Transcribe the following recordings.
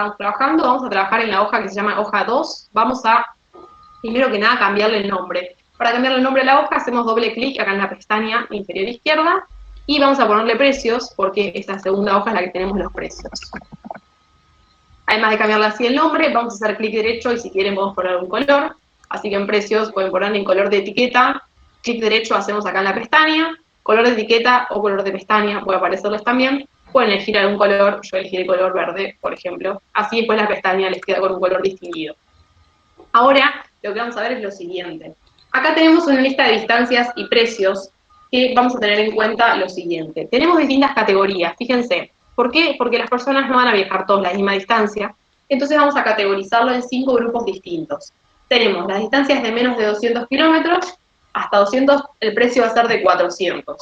estamos trabajando, vamos a trabajar en la hoja que se llama hoja 2. Vamos a, primero que nada, cambiarle el nombre. Para cambiarle el nombre a la hoja, hacemos doble clic acá en la pestaña inferior izquierda y vamos a ponerle precios, porque esta segunda hoja es la que tenemos los precios. Además de cambiarle así el nombre, vamos a hacer clic derecho y si quieren podemos poner un color. Así que en precios pueden poner en color de etiqueta, clic derecho hacemos acá en la pestaña, color de etiqueta o color de pestaña, puede aparecerles también. Pueden elegir algún color, yo elegiré color verde, por ejemplo. Así después la pestaña les queda con un color distinguido. Ahora lo que vamos a ver es lo siguiente. Acá tenemos una lista de distancias y precios que vamos a tener en cuenta lo siguiente. Tenemos distintas categorías, fíjense. ¿Por qué? Porque las personas no van a viajar todos la misma distancia, entonces vamos a categorizarlo en 5 grupos distintos. Tenemos las distancias de menos de 200 kilómetros, hasta 200 el precio va a ser de 400.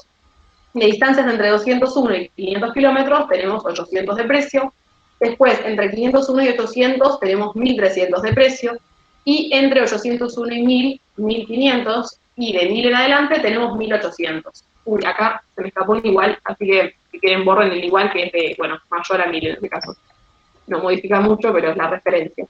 De distancias entre 201 y 500 kilómetros tenemos 800 de precio. Después, entre 501 y 800 tenemos 1300 de precio. Y entre 801 y 1000, 1500. Y de 1000 en adelante tenemos 1800. Uy, acá se me escapó un igual, así que si quieren borren el igual, que es de, bueno, mayor a 1000 en este caso. No modifica mucho, pero es la referencia.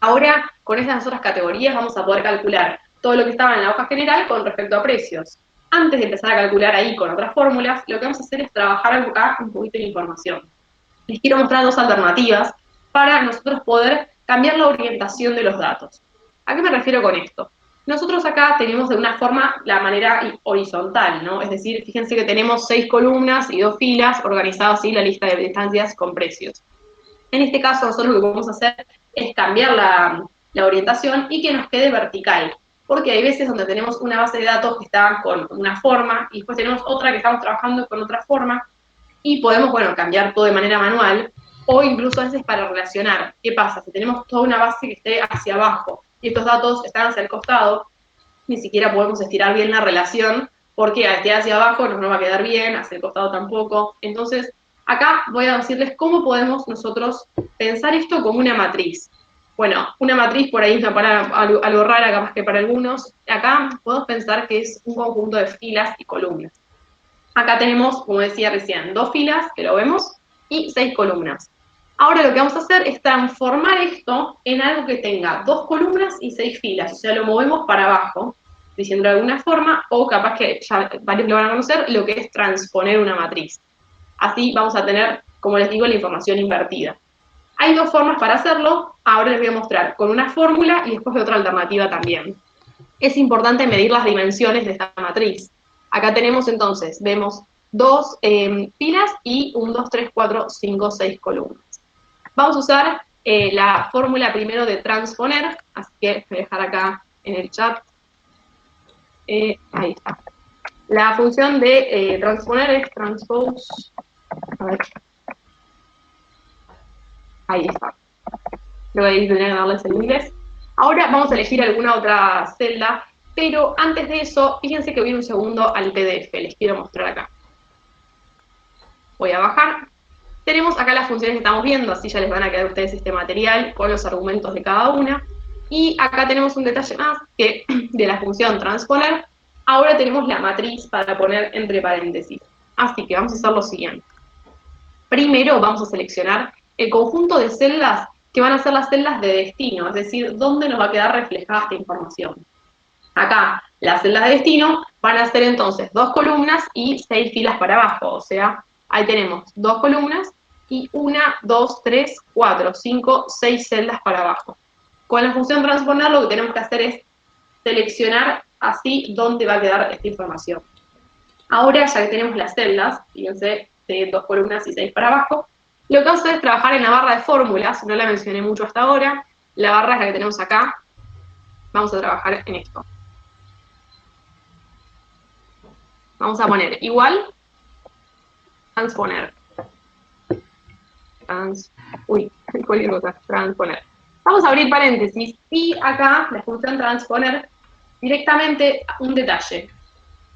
Ahora, con estas otras categorías vamos a poder calcular todo lo que estaba en la hoja general con respecto a precios. Antes de empezar a calcular ahí con otras fórmulas, lo que vamos a hacer es trabajar acá un poquito de información. Les quiero mostrar dos alternativas para nosotros poder cambiar la orientación de los datos. ¿A qué me refiero con esto? Nosotros acá tenemos de una forma la manera horizontal, ¿no? Es decir, fíjense que tenemos 6 columnas y 2 filas organizadas así la lista de distancias con precios. En este caso, nosotros lo que podemos hacer es cambiar la orientación y que nos quede vertical, porque hay veces donde tenemos una base de datos que está con una forma y después tenemos otra que estamos trabajando con otra forma y podemos, bueno, cambiar todo de manera manual o incluso a veces para relacionar. ¿Qué pasa? Si tenemos toda una base que esté hacia abajo y estos datos están hacia el costado, ni siquiera podemos estirar bien la relación porque al estirar hacia abajo no nos va a quedar bien, hacia el costado tampoco. Entonces, acá voy a decirles cómo podemos nosotros pensar esto como una matriz. Bueno, una matriz por ahí es una palabra algo rara capaz que para algunos. Acá podemos pensar que es un conjunto de filas y columnas. Acá tenemos, como decía recién, 2 filas, que lo vemos, y 6 columnas. Ahora lo que vamos a hacer es transformar esto en algo que tenga 2 columnas y 6 filas, o sea, lo movemos para abajo, diciendo de alguna forma, o capaz que ya varios lo van a conocer, lo que es transponer una matriz. Así vamos a tener, como les digo, la información invertida. Hay 2 formas para hacerlo, ahora les voy a mostrar con una fórmula y después de otra alternativa también. Es importante medir las dimensiones de esta matriz. Acá tenemos entonces, vemos 2 filas y 1, 2, 3, 4, 5, 6 columnas. Vamos a usar la fórmula primero de transponer, así que voy a dejar acá en el chat. Ahí está. La función de transponer es transpose. A ver. Ahí está. Lo voy a tener que darles en inglés. Ahora vamos a elegir alguna otra celda, pero antes de eso, fíjense que voy un segundo al PDF, les quiero mostrar acá. Voy a bajar. Tenemos acá las funciones que estamos viendo, así ya les van a quedar a ustedes este material con los argumentos de cada una. Y acá tenemos un detalle más, que de la función transponer, ahora tenemos la matriz para poner entre paréntesis. Así que vamos a hacer lo siguiente. Primero vamos a seleccionar el conjunto de celdas que van a ser las celdas de destino, es decir, dónde nos va a quedar reflejada esta información. Acá, las celdas de destino van a ser entonces 2 columnas y 6 filas para abajo, o sea, ahí tenemos 2 columnas y 1, 2, 3, 4, 5, 6 celdas para abajo. Con la función transponer lo que tenemos que hacer es seleccionar así dónde va a quedar esta información. Ahora, ya que tenemos las celdas, fíjense, de 2 columnas y 6 para abajo, lo que vamos a hacer es trabajar en la barra de fórmulas, no la mencioné mucho hasta ahora, la barra es la que tenemos acá, vamos a trabajar en esto. Vamos a poner igual, transponer. Cualquier cosa, transponer. Vamos a abrir paréntesis y acá la función transponer directamente un detalle.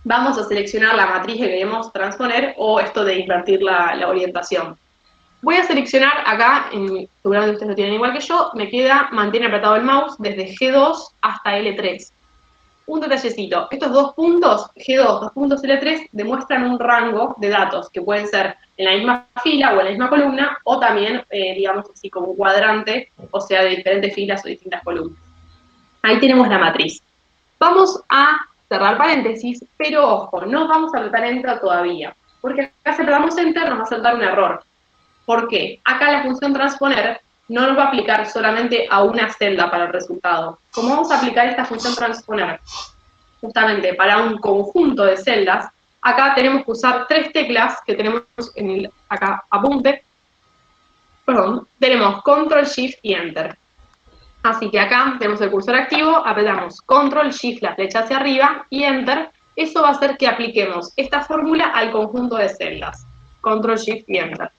Vamos a seleccionar la matriz que queremos transponer o esto de invertir la orientación. Voy a seleccionar acá, seguramente ustedes lo tienen igual que yo, me queda mantener apretado el mouse desde G2 hasta L3. un detallecito, estos dos puntos, G2, dos puntos L3, demuestran un rango de datos que pueden ser en la misma fila o en la misma columna, o también, digamos así, como un cuadrante, o sea, de diferentes filas o distintas columnas. Ahí tenemos la matriz. Vamos a cerrar paréntesis, pero ojo, no vamos a apretar Enter todavía, porque acá si apretamos Enter nos va a saltar un error. ¿Por qué? Acá la función transponer no nos va a aplicar solamente a una celda para el resultado. Como vamos a aplicar esta función transponer justamente para un conjunto de celdas, acá tenemos que usar tres teclas que tenemos en el acá apunte. Perdón, tenemos Control, Shift y Enter. Así que acá tenemos el cursor activo, apretamos Control, Shift, la flecha hacia arriba y Enter. Eso va a hacer que apliquemos esta fórmula al conjunto de celdas. Control, Shift y Enter.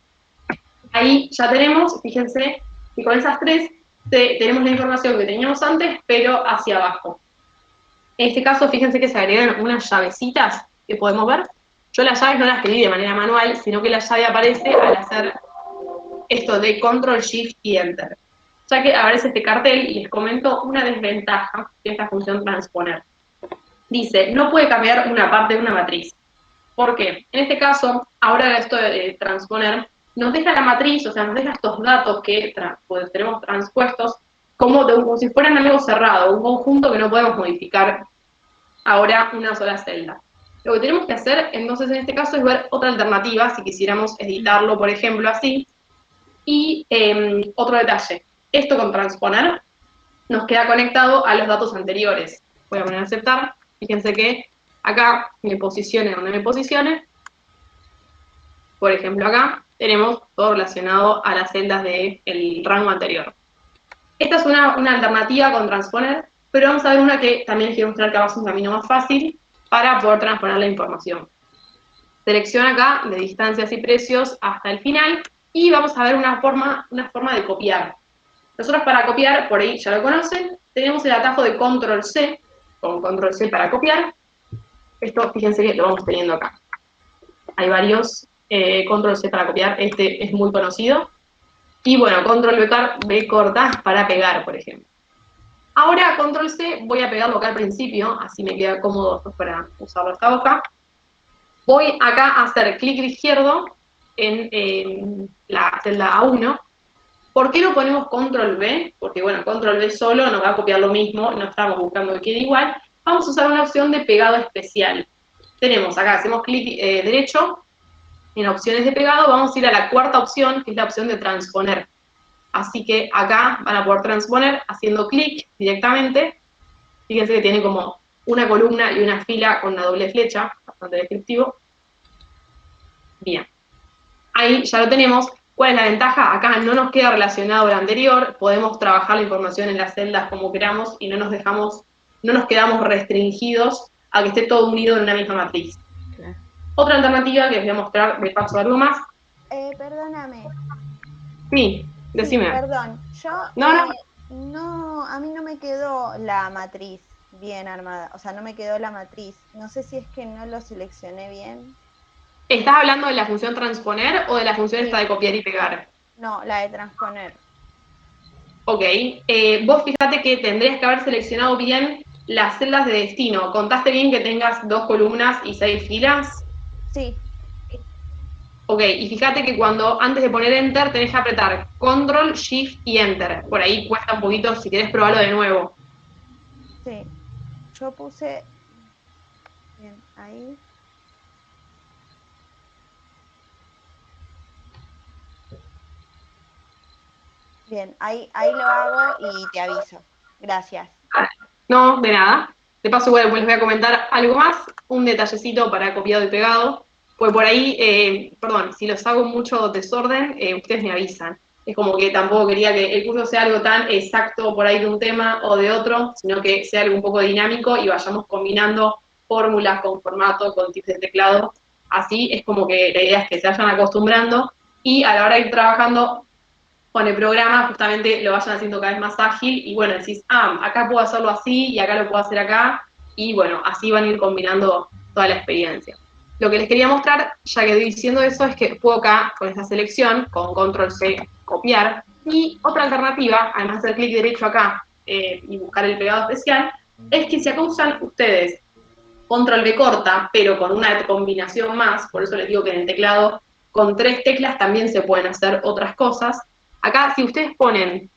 Ahí ya tenemos, fíjense, que con esas tres tenemos la información que teníamos antes, pero hacia abajo. En este caso, fíjense que se agregan unas llavecitas que podemos ver. Yo las llaves no las escribí de manera manual, sino que la llave aparece al hacer esto de Control, Shift y Enter. Ya que aparece este cartel y les comento una desventaja de esta función transponer. Dice, no puede cambiar una parte de una matriz. ¿Por qué? En este caso, ahora esto de transponer, nos deja la matriz, o sea, nos deja estos datos que pues, tenemos transpuestos como si fueran algo cerrado, un conjunto que no podemos modificar ahora una sola celda. Lo que tenemos que hacer, entonces, en este caso, es ver otra alternativa, si quisiéramos editarlo, por ejemplo, así. Y otro detalle, esto con transponer nos queda conectado a los datos anteriores. Voy a poner a aceptar, fíjense que acá me posicione donde me posicione. Por ejemplo, acá tenemos todo relacionado a las celdas del rango anterior. Esta es una alternativa con transponer, pero vamos a ver una que también quiero mostrar que va a ser un camino más fácil para poder transponer la información. Selecciona acá de distancias y precios hasta el final y vamos a ver una forma de copiar. Nosotros para copiar, por ahí ya lo conocen, tenemos el atajo de Control C, con Control C para copiar. Esto, fíjense que lo vamos teniendo acá. Hay varios Control C para copiar, este es muy conocido. Y bueno, Control B corta para pegar, por ejemplo. Ahora Control C voy a pegarlo acá al principio, así me queda cómodo para usarlo esta hoja. Voy acá a hacer clic izquierdo en la celda A1. ¿Por qué no ponemos Control B? Porque bueno, Control B solo nos va a copiar lo mismo, no estamos buscando que quede igual. Vamos a usar una opción de pegado especial. Tenemos acá, hacemos clic derecho, en opciones de pegado, vamos a ir a la cuarta opción, que es la opción de transponer. Así que acá van a poder transponer haciendo clic directamente. Fíjense que tiene como una columna y una fila con una doble flecha, bastante descriptivo. Bien. Ahí ya lo tenemos. ¿Cuál es la ventaja? Acá no nos queda relacionado al anterior, podemos trabajar la información en las celdas como queramos y no nos quedamos restringidos a que esté todo unido en una misma matriz. Okay. Otra alternativa que les voy a mostrar de paso algo más. Perdóname. Sí, decime. Sí, perdón, yo no, a mí no me quedó la matriz bien armada, o sea, no me quedó la matriz. No sé si es que no lo seleccioné bien. ¿Estás hablando de la función transponer o de la función esta de copiar y pegar? No, la de transponer. Ok, vos fíjate que tendrías que haber seleccionado bien las celdas de destino. ¿Contaste bien que tengas 2 columnas y 6 filas? Sí. Ok, y fíjate que cuando antes de poner Enter tenés que apretar Control, Shift y Enter. Por ahí cuesta un poquito si querés probarlo de nuevo. Sí, yo puse... Bien, ahí... Bien, ahí lo hago y te aviso. Gracias. No, de nada. De paso, bueno, les voy a comentar algo más, un detallecito para copiado y pegado. Pues por ahí, perdón, si los hago mucho desorden, ustedes me avisan. Es como que tampoco quería que el curso sea algo tan exacto por ahí de un tema o de otro, sino que sea algo un poco dinámico y vayamos combinando fórmulas con formato, con tips de teclado. Así es como que la idea es que se vayan acostumbrando y a la hora de ir trabajando con el programa justamente lo vayan haciendo cada vez más ágil y bueno, decís, acá puedo hacerlo así y acá lo puedo hacer acá y bueno, así van a ir combinando toda la experiencia. Lo que les quería mostrar, ya que estoy diciendo eso, es que puedo acá, con esta selección, con Control C, copiar, y otra alternativa, además de hacer clic derecho acá y buscar el pegado especial, es que si acá usan ustedes control B corta, pero con una combinación más, por eso les digo que en el teclado con 3 teclas también se pueden hacer otras cosas. Acá, si ustedes ponen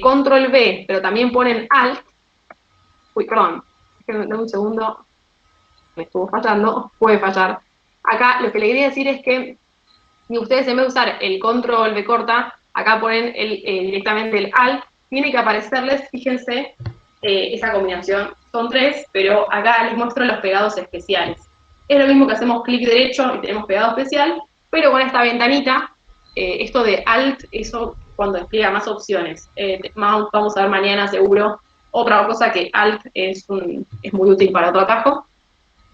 control B, pero también ponen alt, uy, perdón, dame un segundo, me estuvo fallando, puede fallar. Acá lo que le quería decir es que si ustedes en vez de usar el control B corta, acá ponen directamente el alt, tiene que aparecerles, fíjense, esa combinación. Son 3, pero acá les muestro los pegados especiales. Es lo mismo que hacemos clic derecho y tenemos pegado especial, pero con esta ventanita, esto de alt, eso cuando despliega más opciones. Vamos a ver mañana seguro otra cosa que alt es muy útil para otro atajo.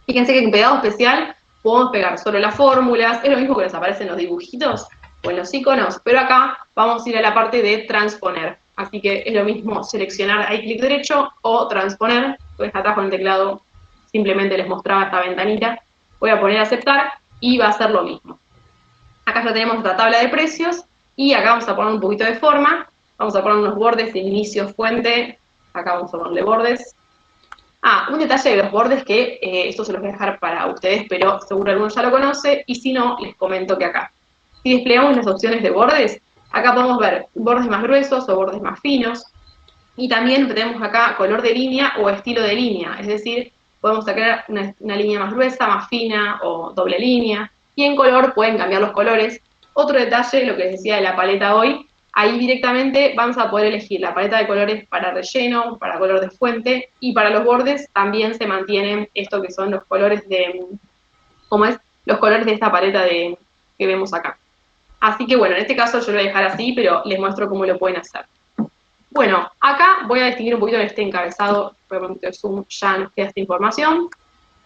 Fíjense que en pegado especial podemos pegar solo las fórmulas, es lo mismo que nos aparece en los dibujitos o en los iconos, pero acá vamos a ir a la parte de transponer. Así que es lo mismo seleccionar ahí clic derecho o transponer. Con este atajo en el teclado simplemente les mostraba esta ventanita. Voy a poner aceptar y va a ser lo mismo. Acá ya tenemos nuestra tabla de precios y acá vamos a poner un poquito de forma. Vamos a poner unos bordes de inicio fuente. Acá vamos a ponerle bordes. Un detalle de los bordes que esto se los voy a dejar para ustedes, pero seguro alguno ya lo conoce, y si no, les comento que acá, si desplegamos las opciones de bordes, acá podemos ver bordes más gruesos o bordes más finos, y también tenemos acá color de línea o estilo de línea, es decir, podemos sacar una línea más gruesa, más fina o doble línea, y en color pueden cambiar los colores. Otro detalle, lo que les decía de la paleta hoy, ahí directamente vamos a poder elegir la paleta de colores para relleno, para color de fuente, y para los bordes también se mantienen esto que son los colores de, ¿cómo es? Los colores de esta paleta que vemos acá. Así que bueno, en este caso yo lo voy a dejar así, pero les muestro cómo lo pueden hacer. Bueno, acá voy a distinguir un poquito en este encabezado, por el zoom ya nos queda esta información.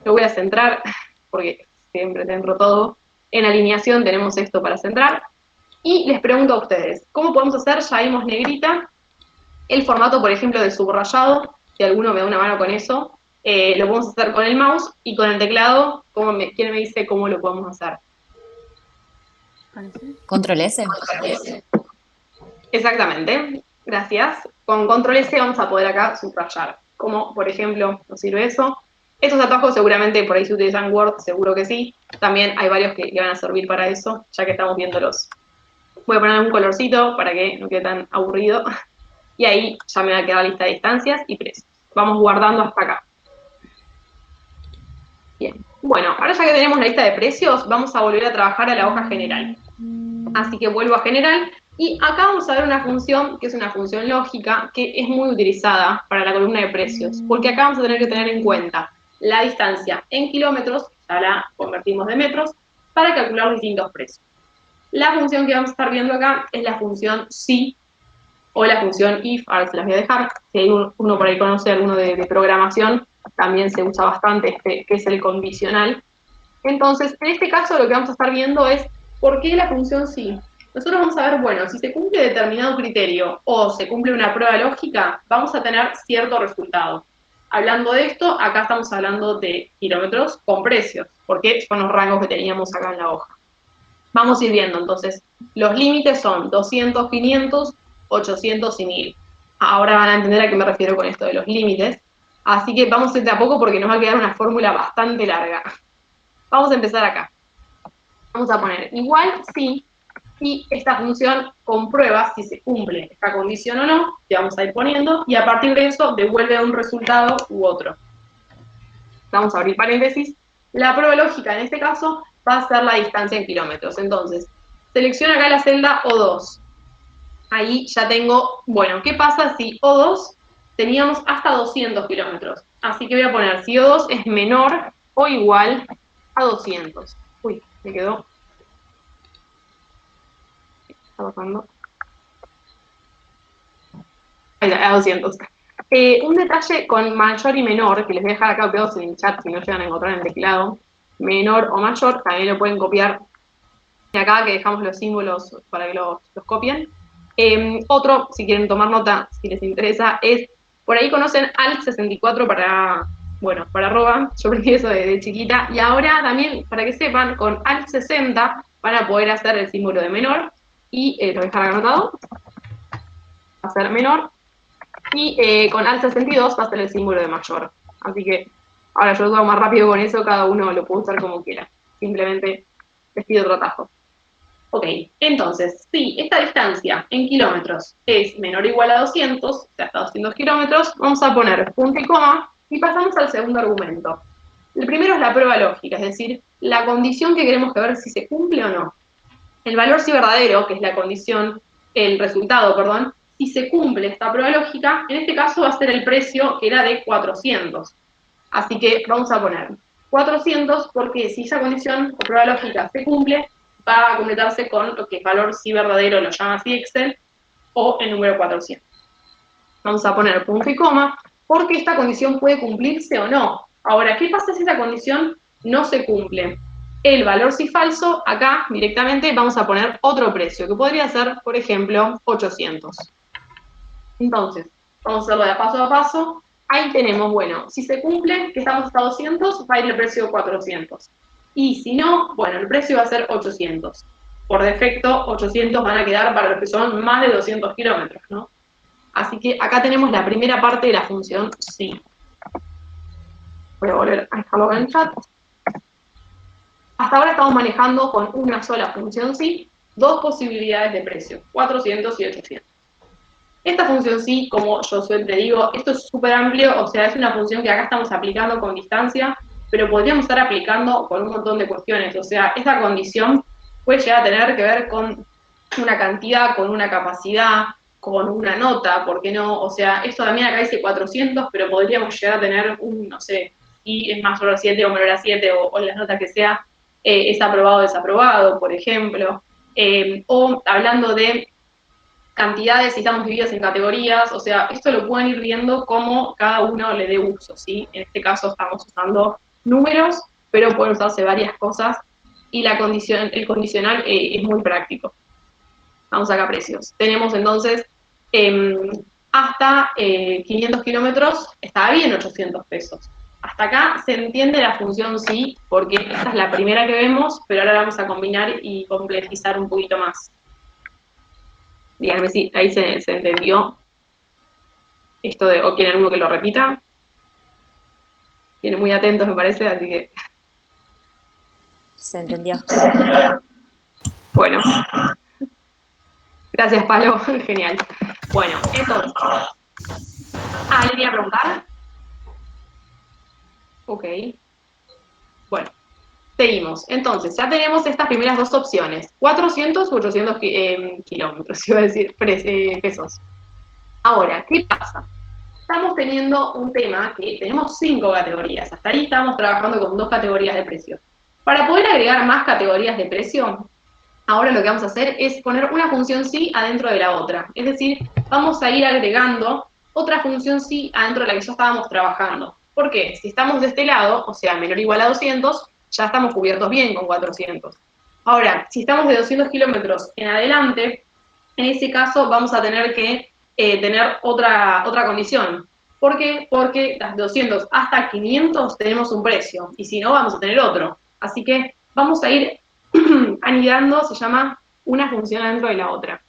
Lo voy a centrar, porque siempre centro todo. En alineación tenemos esto para centrar. Y les pregunto a ustedes, ¿cómo podemos hacer? Ya vimos negrita, el formato, por ejemplo, de subrayado, si alguno me da una mano con eso, lo podemos hacer con el mouse y con el teclado, ¿quién me dice cómo lo podemos hacer? Control S. Exactamente, gracias. Con control S vamos a poder acá subrayar. Como, por ejemplo, nos sirve eso. Estos atajos seguramente por ahí se utilizan Word, seguro que sí. También hay varios que van a servir para eso, ya que estamos viéndolos. Voy a poner un colorcito para que no quede tan aburrido. Y ahí ya me va a quedar la lista de distancias y precios. Vamos guardando hasta acá. Bien. Bueno, ahora ya que tenemos la lista de precios, vamos a volver a trabajar a la hoja general. Así que vuelvo a general. Y acá vamos a ver una función que es una función lógica que es muy utilizada para la columna de precios, porque acá vamos a tener que tener en cuenta la distancia en kilómetros, ya la convertimos de metros, para calcular distintos precios. La función que vamos a estar viendo acá es la función si o la función if, ahora se las voy a dejar, si hay uno por ahí conoce alguno de programación, también se usa bastante que es el condicional. Entonces, en este caso lo que vamos a estar viendo es ¿por qué la función si? Nosotros vamos a ver, bueno, si se cumple determinado criterio o se cumple una prueba lógica, vamos a tener cierto resultado. Hablando de esto, acá estamos hablando de kilómetros con precios, porque son los rangos que teníamos acá en la hoja. Vamos a ir viendo, entonces, los límites son 200, 500, 800 y 1000. Ahora van a entender a qué me refiero con esto de los límites. Así que vamos a ir de a poco porque nos va a quedar una fórmula bastante larga. Vamos a empezar acá. Vamos a poner igual si esta función comprueba si se cumple esta condición o no, que vamos a ir poniendo, y a partir de eso devuelve un resultado u otro. Vamos a abrir paréntesis. La prueba lógica en este caso va a ser la distancia en kilómetros. Entonces, selecciono acá la celda O2. Ahí ya tengo, bueno, ¿qué pasa si O2 teníamos hasta 200 kilómetros? Así que voy a poner si O2 es menor o igual a 200. Uy, me quedó. Está bajando. Ahí está, a 200. Un detalle con mayor y menor, que les voy a dejar acá pegados en el chat si no llegan a encontrar en el teclado, menor o mayor, también lo pueden copiar de acá, que dejamos los símbolos para que los copien. Otro, si quieren tomar nota, si les interesa, es, por ahí conocen alt64 para, bueno, para arroba, yo aprendí eso de chiquita, y ahora también, para que sepan, con alt60 van a poder hacer el símbolo de menor, y lo voy a dejar anotado, hacer menor, Y con al 62 va a ser el símbolo de mayor. Así que ahora yo lo hago más rápido con eso, cada uno lo puede usar como quiera. Simplemente les pido otro atajo. Ok, entonces, si esta distancia en kilómetros es menor o igual a 200, o sea, hasta 200 kilómetros, vamos a poner punto y coma y pasamos al segundo argumento. El primero es la prueba lógica, es decir, la condición que queremos que ver si se cumple o no. El valor sí verdadero, que es la condición, el resultado, perdón, si se cumple esta prueba lógica, en este caso va a ser el precio que era de 400. Así que vamos a poner 400 porque si esa condición o prueba lógica se cumple, va a completarse con lo que es valor sí verdadero, lo llama así Excel, o el número 400. Vamos a poner punto y coma, porque esta condición puede cumplirse o no. Ahora, ¿qué pasa si esa condición no se cumple? El valor sí falso, acá directamente vamos a poner otro precio, que podría ser, por ejemplo, 800. Entonces, vamos a hacerlo de paso a paso. Ahí tenemos, bueno, si se cumple, que estamos hasta 200, va a ir el precio 400. Y si no, bueno, el precio va a ser 800. Por defecto, 800 van a quedar para los que son más de 200 kilómetros, ¿no? Así que acá tenemos la primera parte de la función sí. Voy a volver a dejarlo en el chat. Hasta ahora estamos manejando con una sola función sí, dos posibilidades de precio, 400 y 800. Esta función sí, como yo siempre digo, esto es súper amplio, o sea, es una función que acá estamos aplicando con distancia, pero podríamos estar aplicando con un montón de cuestiones. O sea, esta condición puede llegar a tener que ver con una cantidad, con una capacidad, con una nota, ¿por qué no? O sea, esto también acá dice 400, pero podríamos llegar a tener un, no sé, si es mayor a 7 o menor a 7, o las notas que sea, es aprobado o desaprobado, por ejemplo. O hablando de cantidades y estamos divididos en categorías, o sea, esto lo pueden ir viendo como cada uno le dé uso, ¿sí? En este caso estamos usando números, pero pueden usarse varias cosas y el condicional es muy práctico. Vamos acá a precios. Tenemos entonces hasta 500 kilómetros, está bien 800 pesos. Hasta acá se entiende la función sí, porque esta es la primera que vemos, pero ahora vamos a combinar y complejizar un poquito más. Díganme si ahí se entendió esto de, o quieren uno que lo repita. Tienen muy atentos, me parece, así que. Se entendió. Bueno. Gracias, Palo. Genial. Bueno, entonces. ¿Alguien iba a preguntar? Ok. Bueno, seguimos. Entonces, ya tenemos estas primeras dos opciones. 400 u 800 kilómetros, iba a decir, pesos. Ahora, ¿qué pasa? Estamos teniendo un tema que tenemos 5 categorías. Hasta ahí estamos trabajando con 2 categorías de precio. Para poder agregar más categorías de precio, ahora lo que vamos a hacer es poner una función sí adentro de la otra. Es decir, vamos a ir agregando otra función sí adentro de la que ya estábamos trabajando. ¿Por qué? Si estamos de este lado, o sea, menor o igual a 200, ya estamos cubiertos bien con 400. Ahora, si estamos de 200 kilómetros en adelante, en ese caso vamos a tener que tener otra condición. ¿Por qué? Porque las 200 hasta 500 tenemos un precio, y si no, vamos a tener otro. Así que vamos a ir anidando, se llama una función dentro de la otra.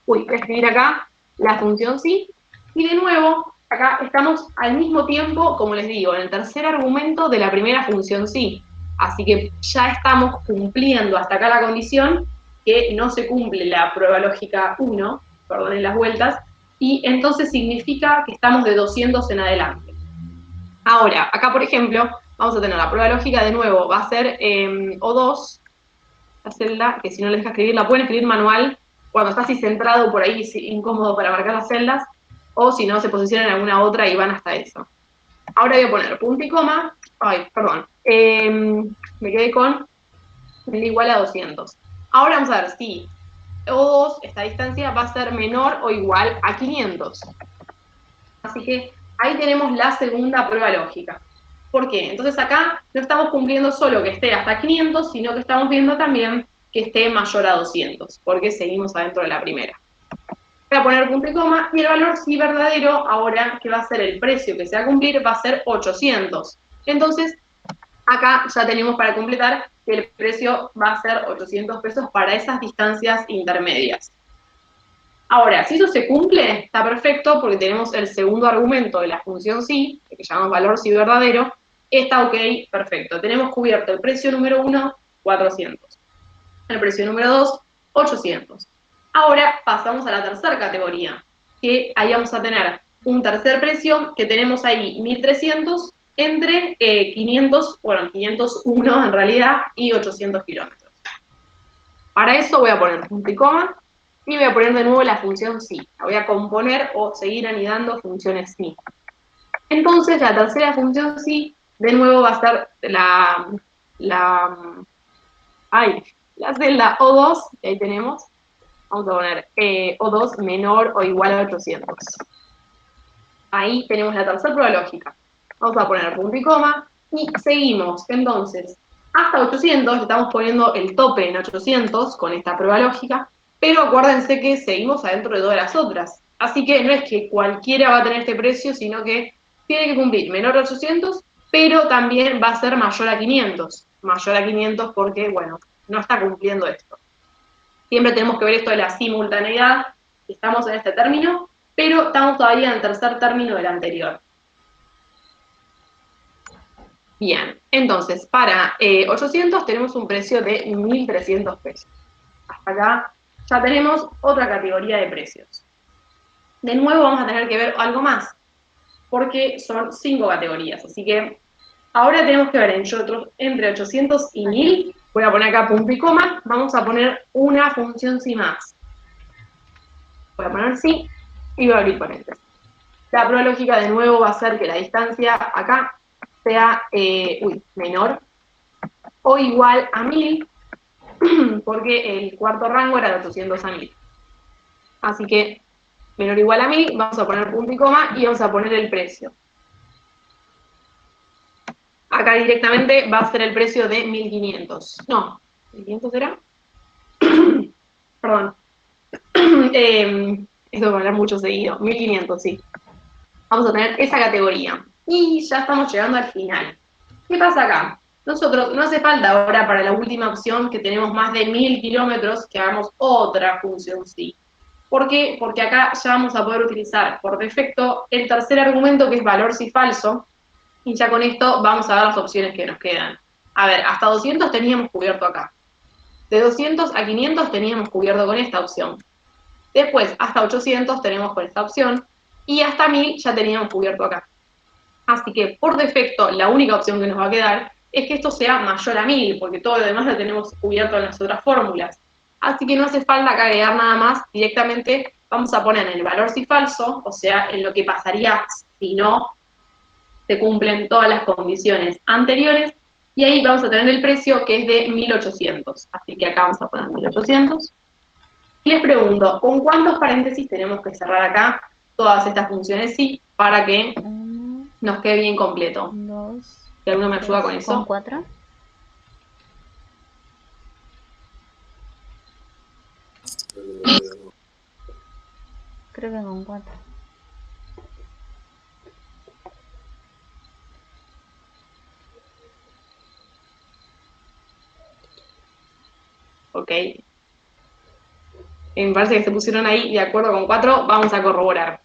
Voy a escribir acá la función sí, y de nuevo, acá estamos al mismo tiempo, como les digo, en el tercer argumento de la primera función sí. Así que ya estamos cumpliendo hasta acá la condición, que no se cumple la prueba lógica 1, perdonen las vueltas, y entonces significa que estamos de 200 en adelante. Ahora, acá por ejemplo, vamos a tener la prueba lógica de nuevo, va a ser O2, la celda, que si no les deja escribir, la pueden escribir manual, cuando está así centrado por ahí, incómodo para marcar las celdas, o si no, se posicionan en alguna otra y van hasta eso. Ahora voy a poner punto y coma, me quedé con el igual a 200. Ahora vamos a ver si O2, esta distancia, va a ser menor o igual a 500. Así que ahí tenemos la segunda prueba lógica. ¿Por qué? Entonces acá no estamos cumpliendo solo que esté hasta 500, sino que estamos viendo también que esté mayor a 200, porque seguimos adentro de la primera. Voy a poner punto y coma, y el valor sí verdadero, ahora que va a ser el precio que se va a cumplir, va a ser 800. Entonces, acá ya tenemos para completar que el precio va a ser 800 pesos para esas distancias intermedias. Ahora, si eso se cumple, está perfecto porque tenemos el segundo argumento de la función sí, que llamamos valor sí verdadero, está ok, perfecto. Tenemos cubierto el precio número 1, 400. El precio número 2, 800. Ahora pasamos a la tercera categoría, que ahí vamos a tener un tercer precio que tenemos ahí 1300 entre 501 en realidad y 800 kilómetros. Para eso voy a poner punto y coma y voy a poner de nuevo la función sí. La voy a componer o seguir anidando funciones sí. Entonces la tercera función sí, de nuevo va a ser la celda O2, que ahí tenemos. Vamos a poner O2 menor o igual a 800. Ahí tenemos la tercera prueba lógica. Vamos a poner punto y coma y seguimos. Entonces, hasta 800, estamos poniendo el tope en 800 con esta prueba lógica, pero acuérdense que seguimos adentro de todas las otras. Así que no es que cualquiera va a tener este precio, sino que tiene que cumplir menor a 800, pero también va a ser mayor a 500. Mayor a 500 porque, bueno, no está cumpliendo esto. Siempre tenemos que ver esto de la simultaneidad, estamos en este término, pero estamos todavía en el tercer término del anterior. Bien, entonces, para 800 tenemos un precio de 1.300 pesos. Hasta acá ya tenemos otra categoría de precios. De nuevo vamos a tener que ver algo más, porque son 5 categorías, así que ahora tenemos que ver entre 800 y 1000, voy a poner acá punto y coma, vamos a poner una función sí más. Voy a poner sí y voy a abrir paréntesis. La prueba lógica de nuevo va a ser que la distancia acá sea menor o igual a 1000, porque el cuarto rango era de 800 a 1000. Así que menor o igual a 1000, vamos a poner punto y coma y vamos a poner el precio. Acá directamente va a ser el precio de 1500. No, ¿1500 era? Perdón. Esto va a hablar mucho seguido. 1500, sí. Vamos a tener esa categoría. Y ya estamos llegando al final. ¿Qué pasa acá? Nosotros, no hace falta ahora para la última opción que tenemos más de 1000 kilómetros que hagamos otra función sí. ¿Por qué? Porque acá ya vamos a poder utilizar por defecto el tercer argumento que es valor sí falso. Y ya con esto vamos a ver las opciones que nos quedan. A ver, hasta 200 teníamos cubierto acá. De 200 a 500 teníamos cubierto con esta opción. Después, hasta 800 tenemos con esta opción. Y hasta 1000 ya teníamos cubierto acá. Así que, por defecto, la única opción que nos va a quedar es que esto sea mayor a 1000, porque todo lo demás lo tenemos cubierto en las otras fórmulas. Así que no hace falta acá agregar nada más, directamente vamos a poner en el valor si falso, o sea, en lo que pasaría si no se cumplen todas las condiciones anteriores, y ahí vamos a tener el precio que es de 1800. Así que acá vamos a poner 1800. Y les pregunto, ¿con cuántos paréntesis tenemos que cerrar acá todas estas funciones sí para que nos quede bien completo? 2. ¿Si alguno me ayuda con eso? ¿Con 4? Creo que con 4. Ok. Me parece que se pusieron ahí de acuerdo con 4, vamos a corroborar.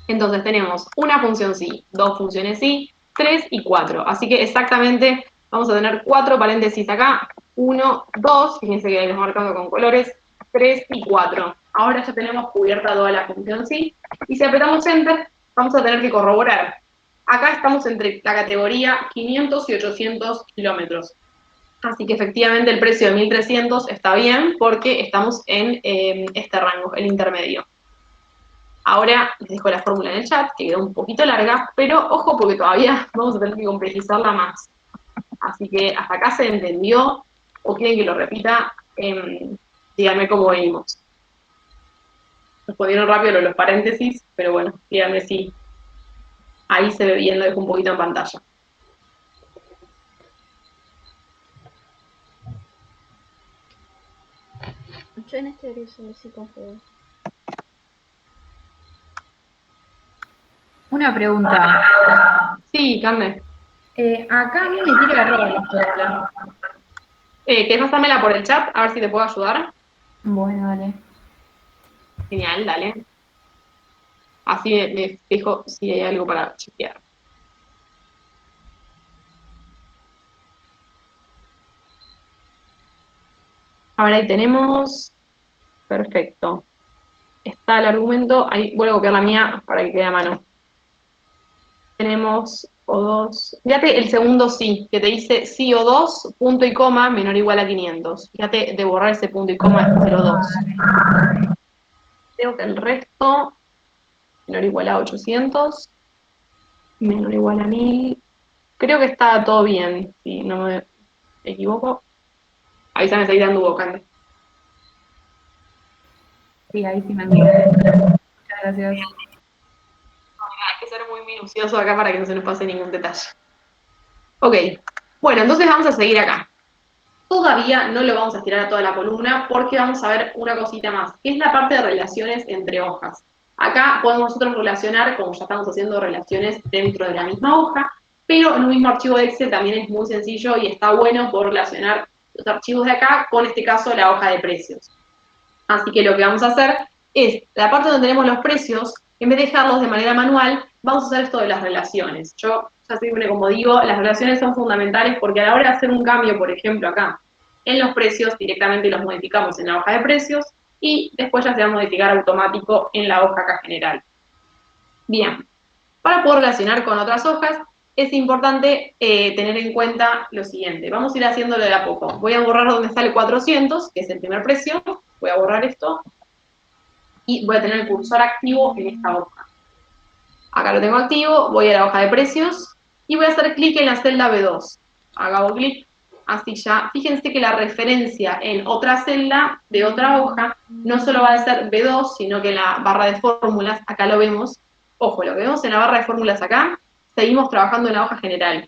Entonces tenemos una función sí, 2 funciones sí, 3 y 4. Así que exactamente vamos a tener 4 paréntesis acá, 1, 2, fíjense que los marcando con colores, 3 y 4. Ahora ya tenemos cubierta toda la función sí, y si apretamos Enter, vamos a tener que corroborar. Acá estamos entre la categoría 500 y 800 kilómetros. Así que efectivamente el precio de 1300 está bien porque estamos en este rango, el intermedio. Ahora les dejo la fórmula en el chat, que quedó un poquito larga, pero ojo porque todavía vamos a tener que complejizarla más. Así que hasta acá se entendió, o quieren que lo repita, díganme cómo venimos. Respondieron rápido los paréntesis, pero bueno, díganme si ahí se ve bien, lo dejo un poquito en pantalla. Yo en este ejercicio sí confío. Una pregunta. Sí, Carmen. Acá a mí me tira error la fórmula. ¿Querés pasármela por el chat? A ver si te puedo ayudar. Bueno, dale. Genial, dale. Así me fijo si hay algo para chequear. Ahora ahí tenemos. Perfecto. Está el argumento. Ahí vuelvo a copiar la mía para que quede a mano. Tenemos O2. Fíjate el segundo sí, que te dice sí O2, punto y coma, menor o igual a 500. Fíjate de borrar ese punto y coma después del O2. Creo que el resto, menor o igual a 800, menor o igual a 1000. Creo que está todo bien, si no me equivoco. Avísame si ahí te anduvo, Cande. Sí, ahí sí me entiendo. Muchas gracias. Hay que ser muy minucioso acá para que no se nos pase ningún detalle. Ok, bueno, entonces vamos a seguir acá. Todavía no lo vamos a estirar a toda la columna porque vamos a ver una cosita más, que es la parte de relaciones entre hojas. Acá podemos nosotros relacionar, como ya estamos haciendo relaciones dentro de la misma hoja, pero en un mismo archivo de Excel también es muy sencillo y está bueno por relacionar los archivos de acá con, en este caso, la hoja de precios. Así que lo que vamos a hacer es, la parte donde tenemos los precios, en vez de dejarlos de manera manual, vamos a hacer esto de las relaciones. Yo ya siempre, como digo, las relaciones son fundamentales porque a la hora de hacer un cambio, por ejemplo, acá, en los precios, directamente los modificamos en la hoja de precios y después ya se va a modificar automático en la hoja acá general. Bien, para poder relacionar con otras hojas, es importante tener en cuenta lo siguiente. Vamos a ir haciéndolo de a poco. Voy a borrar donde está el 400, que es el primer precio. Voy a borrar esto. Y voy a tener el cursor activo en esta hoja. Acá lo tengo activo, voy a la hoja de precios y voy a hacer clic en la celda B2. Hago clic, así ya. Fíjense que la referencia en otra celda de otra hoja no solo va a ser B2, sino que en la barra de fórmulas, acá lo vemos. Ojo, lo que vemos en la barra de fórmulas acá, seguimos trabajando en la hoja general.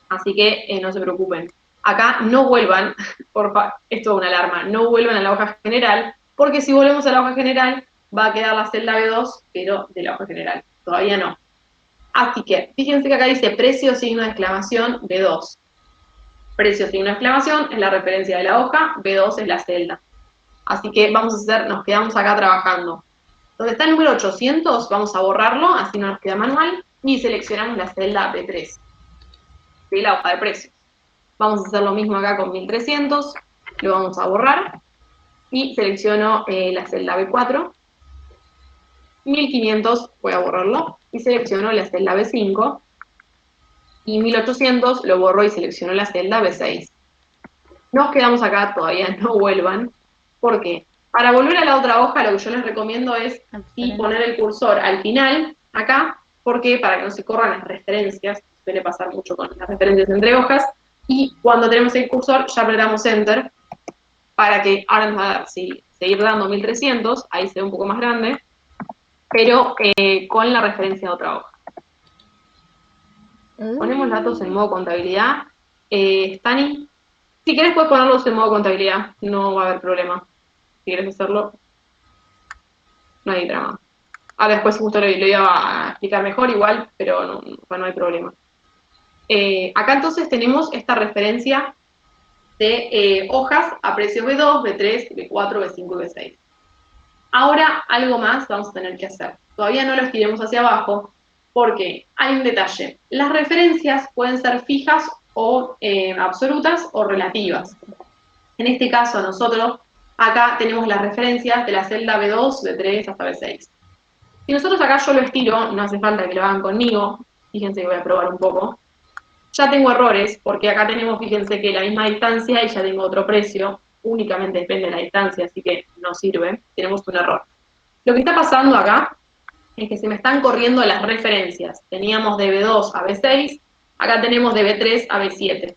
Así que no se preocupen. Acá no vuelvan, porfa, esto es una alarma, no vuelvan a la hoja general, porque si volvemos a la hoja general, va a quedar la celda B2, pero de la hoja general. Todavía no. Así que, fíjense que acá dice precio, signo de exclamación, B2. Precio, signo de exclamación, es la referencia de la hoja, B2 es la celda. Así que vamos a hacer, nos quedamos acá trabajando. Donde está el número 800, vamos a borrarlo, así no nos queda manual, y seleccionamos la celda B3, de la hoja de precios. Vamos a hacer lo mismo acá con 1300, lo vamos a borrar, y selecciono la celda B4, 1500 voy a borrarlo, y selecciono la celda B5, y 1800 lo borro y selecciono la celda B6. Nos quedamos acá, todavía no vuelvan. ¿Por qué? Para volver a la otra hoja, lo que yo les recomiendo es poner el cursor al final, acá, porque para que no se corran las referencias, suele pasar mucho con las referencias entre hojas, y cuando tenemos el cursor ya apretamos Enter, para que ahora nos va a dar, seguir dando 1300, ahí se ve un poco más grande, pero con la referencia de otra hoja. Ponemos datos en modo contabilidad. Stani, si querés puedes ponerlos en modo contabilidad, no va a haber problema. Si querés hacerlo, no hay drama. Después justo lo iba a explicar mejor igual, pero no hay problema. Acá entonces tenemos esta referencia de hojas a precios B2, B3, B4, B5 y B6. Ahora algo más vamos a tener que hacer. Todavía no lo estiremos hacia abajo, porque hay un detalle. Las referencias pueden ser fijas o absolutas o relativas. En este caso nosotros acá tenemos las referencias de la celda B2, B3 hasta B6. Si nosotros acá yo lo estiro, no hace falta que lo hagan conmigo, fíjense que voy a probar un poco. Ya tengo errores, porque acá tenemos, fíjense que la misma distancia y ya tengo otro precio, únicamente depende de la distancia, así que no sirve, tenemos un error. Lo que está pasando acá es que se me están corriendo las referencias. Teníamos de B2 a B6, acá tenemos de B3 a B7.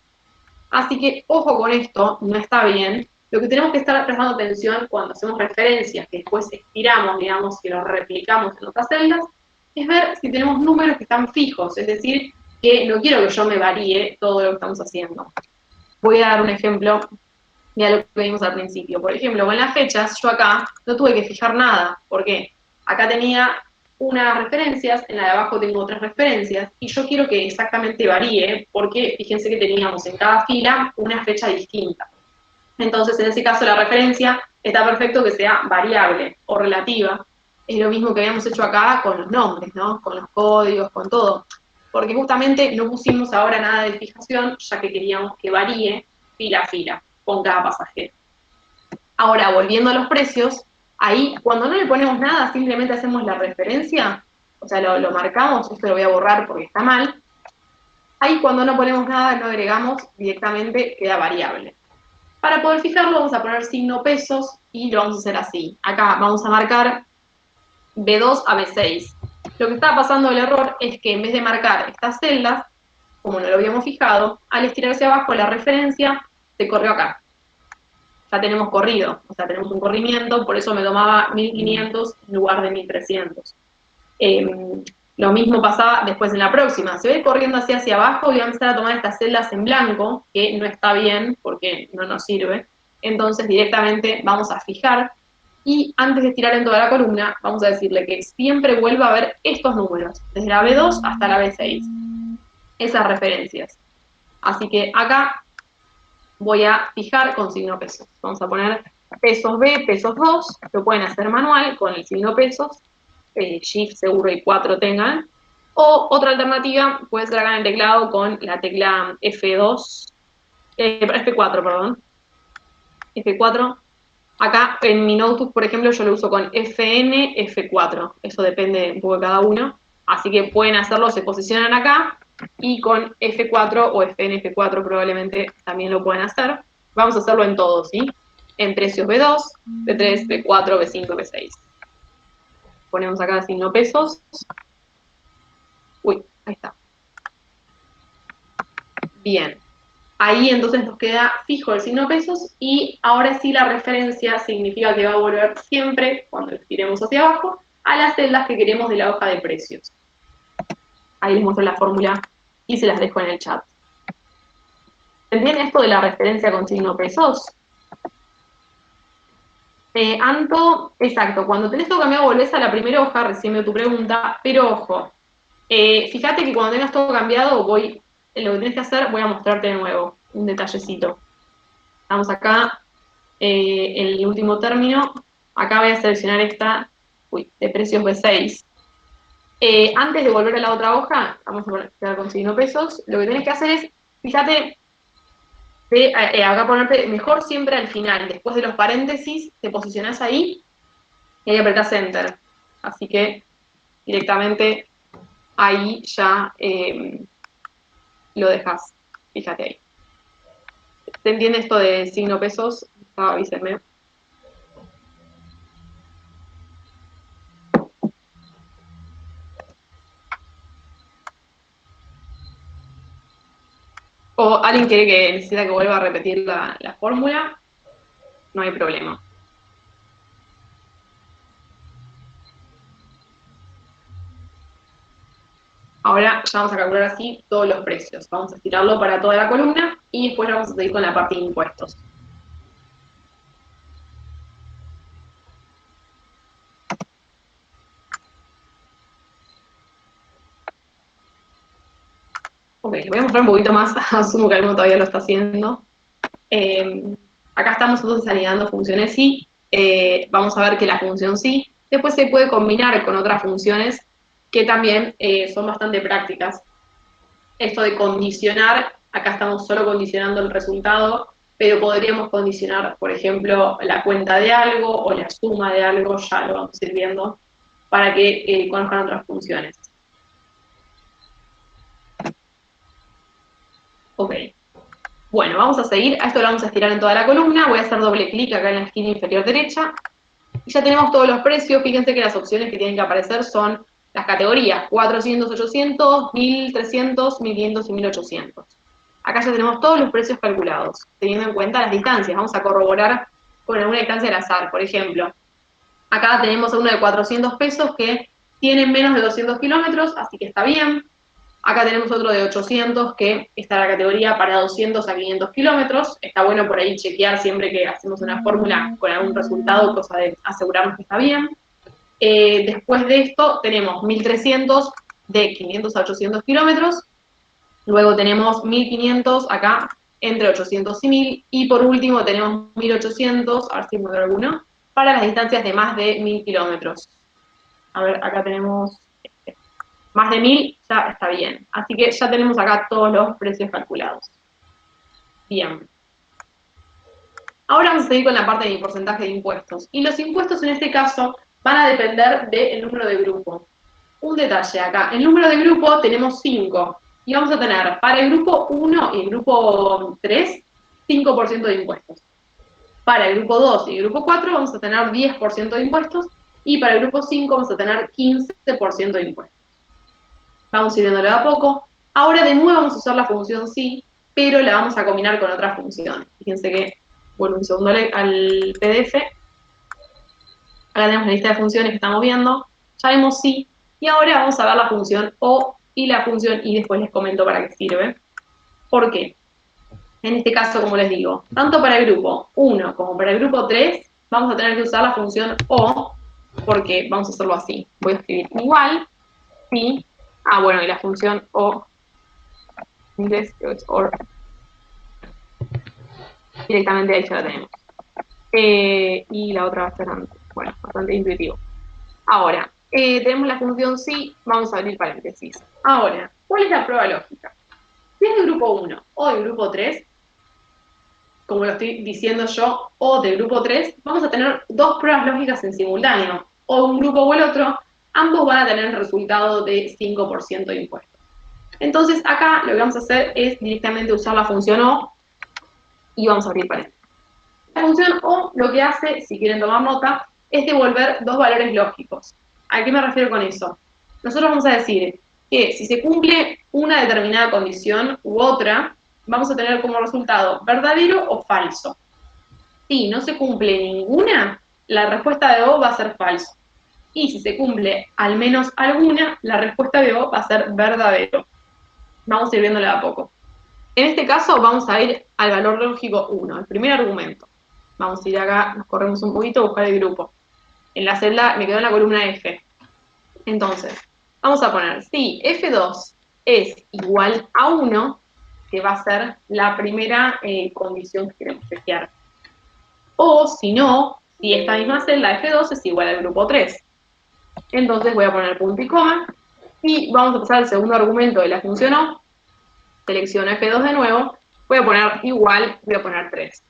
Así que, ojo con esto, no está bien. Lo que tenemos que estar prestando atención cuando hacemos referencias, que después estiramos, digamos, que lo replicamos en otras celdas, es ver si tenemos números que están fijos, es decir, que no quiero que yo me varíe todo lo que estamos haciendo. Voy a dar un ejemplo de lo que vimos al principio. Por ejemplo, con las fechas, yo acá no tuve que fijar nada. ¿Por qué? Acá tenía unas referencias, en la de abajo tengo otras referencias, y yo quiero que exactamente varíe, porque fíjense que teníamos en cada fila una fecha distinta. Entonces, en ese caso, la referencia está perfecto que sea variable o relativa. Es lo mismo que habíamos hecho acá con los nombres, ¿no? Con los códigos, con todo. Porque justamente no pusimos ahora nada de fijación, ya que queríamos que varíe fila a fila con cada pasajero. Ahora, volviendo a los precios, ahí cuando no le ponemos nada, simplemente hacemos la referencia, o sea, lo marcamos, esto lo voy a borrar porque está mal. Ahí cuando no ponemos nada, no agregamos, directamente queda variable. Para poder fijarlo vamos a poner signo pesos y lo vamos a hacer así. Acá vamos a marcar B2 a B6. Lo que está pasando el error es que en vez de marcar estas celdas, como no lo habíamos fijado, al estirarse abajo la referencia se corrió acá. Ya tenemos corrido, o sea, tenemos un corrimiento, por eso me tomaba 1500 en lugar de 1300. Lo mismo pasaba después en la próxima. Se ve corriendo hacia abajo y vamos a empezar a tomar estas celdas en blanco, que no está bien porque no nos sirve. Entonces directamente vamos a fijar y antes de estirar en toda la columna, vamos a decirle que siempre vuelva a ver estos números, desde la B2 hasta la B6. Esas referencias. Así que acá voy a fijar con signo pesos. Vamos a poner pesos B, pesos 2, lo pueden hacer manual con el signo pesos, Shift seguro y 4 tengan, o otra alternativa puede ser acá en el teclado con la tecla F2, F4, perdón, F4. Acá en mi notebook, por ejemplo, yo lo uso con FN, F4, eso depende un poco de cada uno, así que pueden hacerlo, se posicionan acá, y con F4 o FN, F4 probablemente también lo pueden hacer. Vamos a hacerlo en todos, ¿sí? En precios B2, B3, B4, B5, B6. Ponemos acá el signo pesos. Uy, ahí está. Bien. Ahí entonces nos queda fijo el signo pesos y ahora sí la referencia significa que va a volver siempre, cuando lo estiremos hacia abajo, a las celdas que queremos de la hoja de precios. Ahí les muestro la fórmula y se las dejo en el chat. ¿Entienden esto de la referencia con signo pesos? Anto, exacto, cuando tenés todo cambiado volvés a la primera hoja, recién veo tu pregunta, pero ojo, fíjate que cuando tengas todo cambiado, lo que tenés que hacer, voy a mostrarte de nuevo un detallecito. Estamos acá, en el último término, acá voy a seleccionar esta, de precios B6. Antes de volver a la otra hoja, vamos a quedar con signo pesos, lo que tenés que hacer es, fíjate, acá ponerte mejor siempre al final, después de los paréntesis, te posicionás ahí y ahí apretás Enter. Así que directamente ahí ya lo dejas, fíjate ahí. ¿Se entiende esto de signo pesos? Avísenme. O alguien quiere que necesita que vuelva a repetir la fórmula, no hay problema. Ahora ya vamos a calcular así todos los precios. Vamos a estirarlo para toda la columna y después vamos a seguir con la parte de impuestos. Ok, les voy a mostrar un poquito más, asumo que alguno todavía lo está haciendo. Acá estamos entonces anidando funciones sí, vamos a ver que la función sí, después se puede combinar con otras funciones que también son bastante prácticas. Esto de condicionar, acá estamos solo condicionando el resultado, pero podríamos condicionar, por ejemplo, la cuenta de algo o la suma de algo, ya lo vamos a ir viendo, para que conozcan otras funciones. Ok. Bueno, vamos a seguir. A esto lo vamos a estirar en toda la columna. Voy a hacer doble clic acá en la esquina inferior derecha. Y ya tenemos todos los precios. Fíjense que las opciones que tienen que aparecer son las categorías 400, 800, 1300, 1500 y 1800. Acá ya tenemos todos los precios calculados, teniendo en cuenta las distancias. Vamos a corroborar con alguna distancia al azar. Por ejemplo, acá tenemos uno de 400 pesos que tiene menos de 200 kilómetros, así que está bien. Acá tenemos otro de 800 que está en la categoría para 200 a 500 kilómetros. Está bueno por ahí chequear siempre que hacemos una fórmula con algún resultado, cosa de asegurarnos que está bien. Después de esto tenemos 1300 de 500 a 800 kilómetros. Luego tenemos 1500 acá entre 800 y 1000, y por último tenemos 1800, a ver si encuentro alguno, para las distancias de más de 1000 kilómetros. A ver, acá tenemos más de 1000, ya está bien. Así que ya tenemos acá todos los precios calculados. Bien. Ahora vamos a seguir con la parte de porcentaje de impuestos. Y los impuestos en este caso van a depender del número de grupo. Un detalle acá, el número de grupo tenemos 5. Y vamos a tener para el grupo 1 y el grupo 3, 5% de impuestos. Para el grupo 2 y el grupo 4 vamos a tener 10% de impuestos. Y para el grupo 5 vamos a tener 15% de impuestos. Vamos a ir viéndolo de a poco. Ahora de nuevo vamos a usar la función sí, pero la vamos a combinar con otras funciones. Fíjense que vuelvo un segundo al PDF. Acá tenemos la lista de funciones que estamos viendo. Ya vemos sí. Y ahora vamos a ver la función o y la función y después les comento para qué sirve. ¿Por qué? En este caso, como les digo, tanto para el grupo 1 como para el grupo 3, vamos a tener que usar la función o, porque vamos a hacerlo así. Voy a escribir igual, sí. Bueno, y la función o, en inglés creo que es or. Directamente ahí ya la tenemos. Y la otra va a ser antes. Bueno, bastante intuitivo. Ahora, tenemos la función sí, vamos a abrir paréntesis. Ahora, ¿cuál es la prueba lógica? Si es del grupo 1 o del grupo 3, como lo estoy diciendo yo, o del grupo 3, vamos a tener dos pruebas lógicas en simultáneo, o un grupo o el otro, ambos van a tener el resultado de 5% de impuestos. Entonces, acá lo que vamos a hacer es directamente usar la función o, y vamos a abrir paréntesis. La función o lo que hace, si quieren tomar nota, es devolver dos valores lógicos. ¿A qué me refiero con eso? Nosotros vamos a decir que si se cumple una determinada condición u otra, vamos a tener como resultado verdadero o falso. Si no se cumple ninguna, la respuesta de O va a ser falso. Y si se cumple al menos alguna, la respuesta de O va a ser verdadero. Vamos a ir viéndole a poco. En este caso vamos a ir al valor lógico 1, el primer argumento. Vamos a ir acá, nos corremos un poquito a buscar el grupo. En la celda, me quedó en la columna F. Entonces, vamos a poner, si F2 es igual a 1, que va a ser la primera condición que queremos chequear. O, si no, si esta misma celda F2 es igual al grupo 3. Entonces voy a poner punto y coma, y vamos a pasar al segundo argumento de la función O. Selecciono F2 de nuevo, voy a poner igual, voy a poner 3.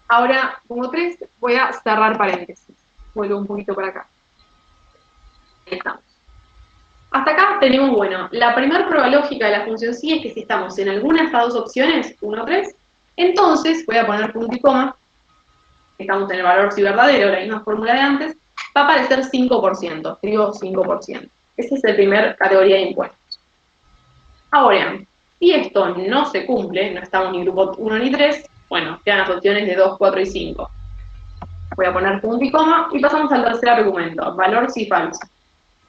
Ahora, como 3, voy a cerrar paréntesis. Vuelvo un poquito para acá. Ahí estamos. Hasta acá tenemos, bueno, la primera prueba lógica de la función sí es que si estamos en alguna de estas dos opciones, 1 o 3, entonces voy a poner punto y coma, estamos en el valor sí verdadero, la misma fórmula de antes, va a aparecer 5%, escribo 5%. Esa es la primera categoría de impuestos. Ahora, si esto no se cumple, no estamos ni grupo 1 ni 3, bueno, quedan las opciones de 2, 4 y 5. Voy a poner punto y coma y pasamos al tercer argumento, valor sí falso.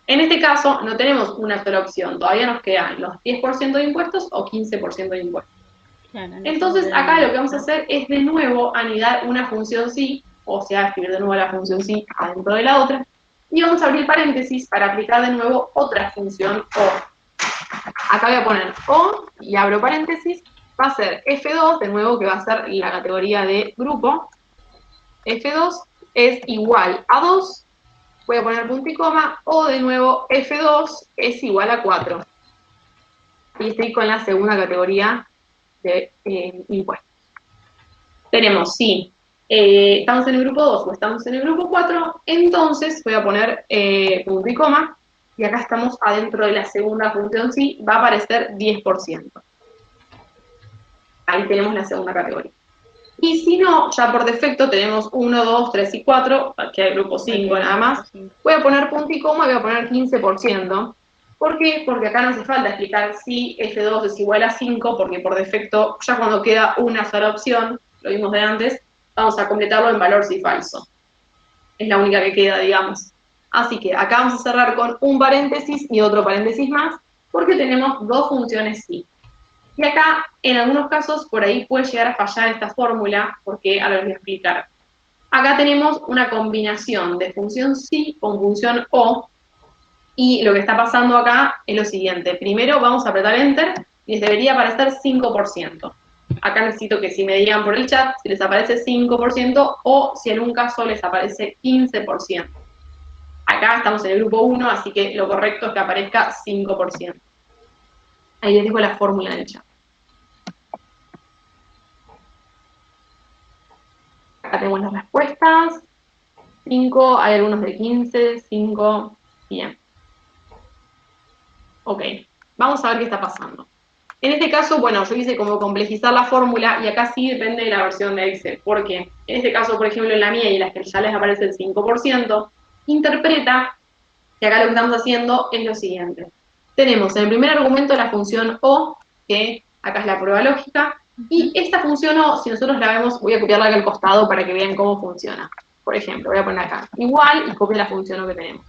En este caso no tenemos una sola opción, todavía nos quedan los 10% de impuestos o 15% de impuestos. Claro, entonces acá lo que vamos a hacer es de nuevo anidar una función sí, o sea, escribir de nuevo la función sí adentro de la otra, y vamos a abrir paréntesis para aplicar de nuevo otra función o. Acá voy a poner o y abro paréntesis, va a ser F2, de nuevo que va a ser la categoría de grupo, F2 es igual a 2, voy a poner punto y coma, o de nuevo F2 es igual a 4. Y estoy con la segunda categoría de impuestos. Tenemos si estamos en el grupo 2 o estamos en el grupo 4, entonces voy a poner punto y coma, y acá estamos adentro de la segunda función sí, va a aparecer 10%. Ahí tenemos la segunda categoría. Y si no, ya por defecto tenemos 1, 2, 3 y 4, que es el grupo 5 nada más. Voy a poner punto y coma y voy a poner 15%. ¿Por qué? Porque acá no hace falta explicar si F2 es igual a 5, porque por defecto, ya cuando queda una sola opción, lo vimos de antes, vamos a completarlo en valor sí falso. Es la única que queda, digamos. Así que acá vamos a cerrar con un paréntesis y otro paréntesis más, porque tenemos dos funciones sí. Y acá, en algunos casos, por ahí puede llegar a fallar esta fórmula, porque ahora les voy a explicar. Acá tenemos una combinación de función sí con función o, y lo que está pasando acá es lo siguiente. Primero vamos a apretar Enter y les debería aparecer 5%. Acá necesito que si me digan por el chat si les aparece 5% o si en un caso les aparece 15%. Acá estamos en el grupo 1, así que lo correcto es que aparezca 5%. Ahí les dejo la fórmula en el chat. Acá tenemos las respuestas. 5, hay algunos de 15, 5, bien. Ok, vamos a ver qué está pasando. En este caso, bueno, yo hice como complejizar la fórmula y acá sí depende de la versión de Excel. ¿Por qué? En este caso, por ejemplo, en la mía y en las que ya les aparece el 5%, interpreta que acá lo que estamos haciendo es lo siguiente. Tenemos en el primer argumento la función O, que acá es la prueba lógica, y esta función O, si nosotros la vemos, voy a copiarla acá al costado para que vean cómo funciona. Por ejemplo, voy a poner acá igual y copio la función O que tenemos.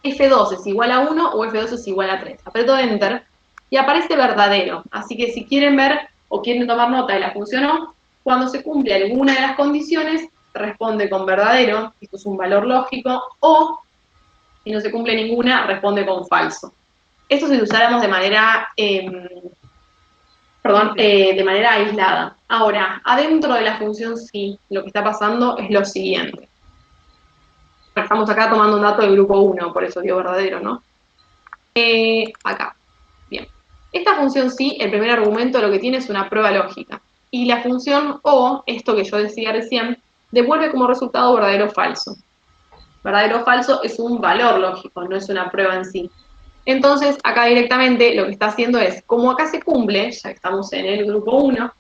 F2 es igual a 1 o F2 es igual a 3. Aprieto Enter y aparece verdadero. Así que si quieren ver o quieren tomar nota de la función O, cuando se cumple alguna de las condiciones, responde con verdadero, esto es un valor lógico, o si no se cumple ninguna, responde con falso. Esto si lo usáramos de manera, de manera aislada. Ahora, adentro de la función sí, lo que está pasando es lo siguiente. Estamos acá tomando un dato del grupo 1, por eso dio verdadero, ¿no? Acá. Bien. Esta función sí, el primer argumento lo que tiene es una prueba lógica. Y la función O, esto que yo decía recién, devuelve como resultado verdadero o falso. Verdadero o falso es un valor lógico, no es una prueba en sí. Entonces, acá directamente lo que está haciendo es, como acá se cumple, ya que estamos en el grupo 1,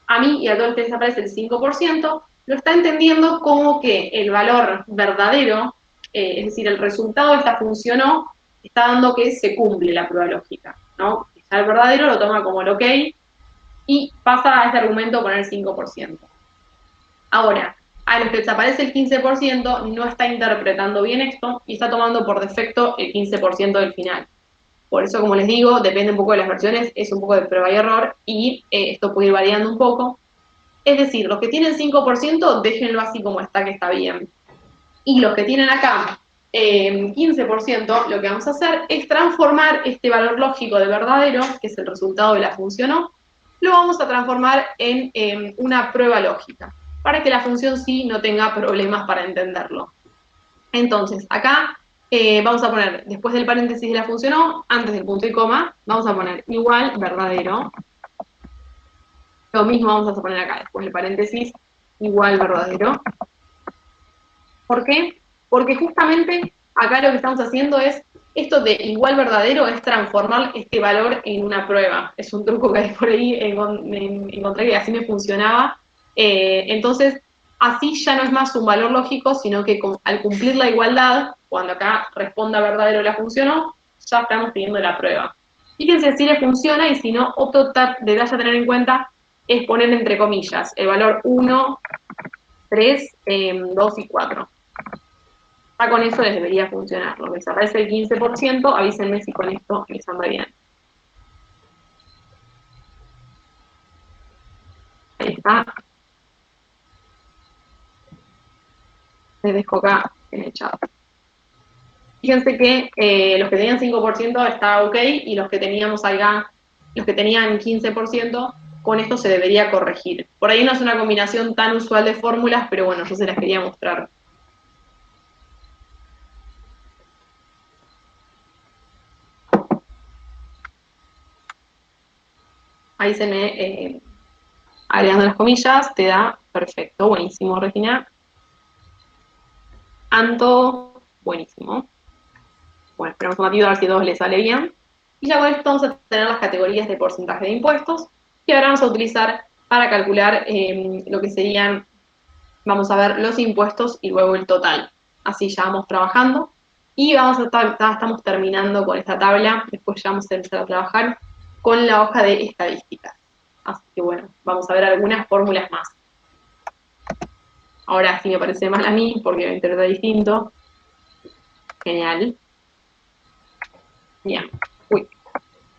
a mí y a todos ustedes aparece el 5%, lo está entendiendo como que el valor verdadero, es decir, el resultado de esta función O, está dando que se cumple la prueba lógica, ¿no? Ya el verdadero lo toma como el OK y pasa a este argumento a poner 5%. Ahora, a los que desaparece el 15% no está interpretando bien esto y está tomando por defecto el 15% del final. Por eso, como les digo, depende un poco de las versiones, es un poco de prueba y error y esto puede ir variando un poco. Es decir, los que tienen 5%, déjenlo así como está, que está bien. Y los que tienen acá 15%, lo que vamos a hacer es transformar este valor lógico de verdadero, que es el resultado de la función O, lo vamos a transformar en una prueba lógica, para que la función sí no tenga problemas para entenderlo. Entonces, acá vamos a poner, después del paréntesis de la función O, antes del punto y coma, vamos a poner igual verdadero. Lo mismo vamos a poner acá, después del paréntesis, igual verdadero. ¿Por qué? Porque justamente acá lo que estamos haciendo es, esto de igual verdadero es transformar este valor en una prueba. Es un truco que hay por ahí, encontré que así me funcionaba. Entonces, así ya no es más un valor lógico, sino que al cumplir la igualdad, cuando acá responda verdadero la función O, ya estamos teniendo la prueba. Fíjense si le funciona y si no, otro detalle a tener en cuenta es poner entre comillas el valor 1, 3, 2 y 4. Ya con eso les debería funcionar. Lo que se aparece el 15%, avísenme si con esto les anda bien. Ahí está. Les dejo acá en el chat. Fíjense que los que tenían 5% está ok y los que teníamos acá, los que tenían 15%, con esto se debería corregir. Por ahí no es una combinación tan usual de fórmulas, pero bueno, yo se las quería mostrar. Ahí se me, agregando las comillas, te da perfecto, buenísimo, Regina. Anto, buenísimo. Bueno, esperamos un ratito a ver si a todos les sale bien. Y ya con esto vamos a tener las categorías de porcentaje de impuestos, que ahora vamos a utilizar para calcular lo que serían, vamos a ver, los impuestos y luego el total. Así ya vamos trabajando. Y estamos terminando con esta tabla, después ya vamos a empezar a trabajar con la hoja de estadísticas. Así que bueno, vamos a ver algunas fórmulas más. Ahora sí me parece mal a mí, porque lo interpreta distinto. Genial. Bien. Uy,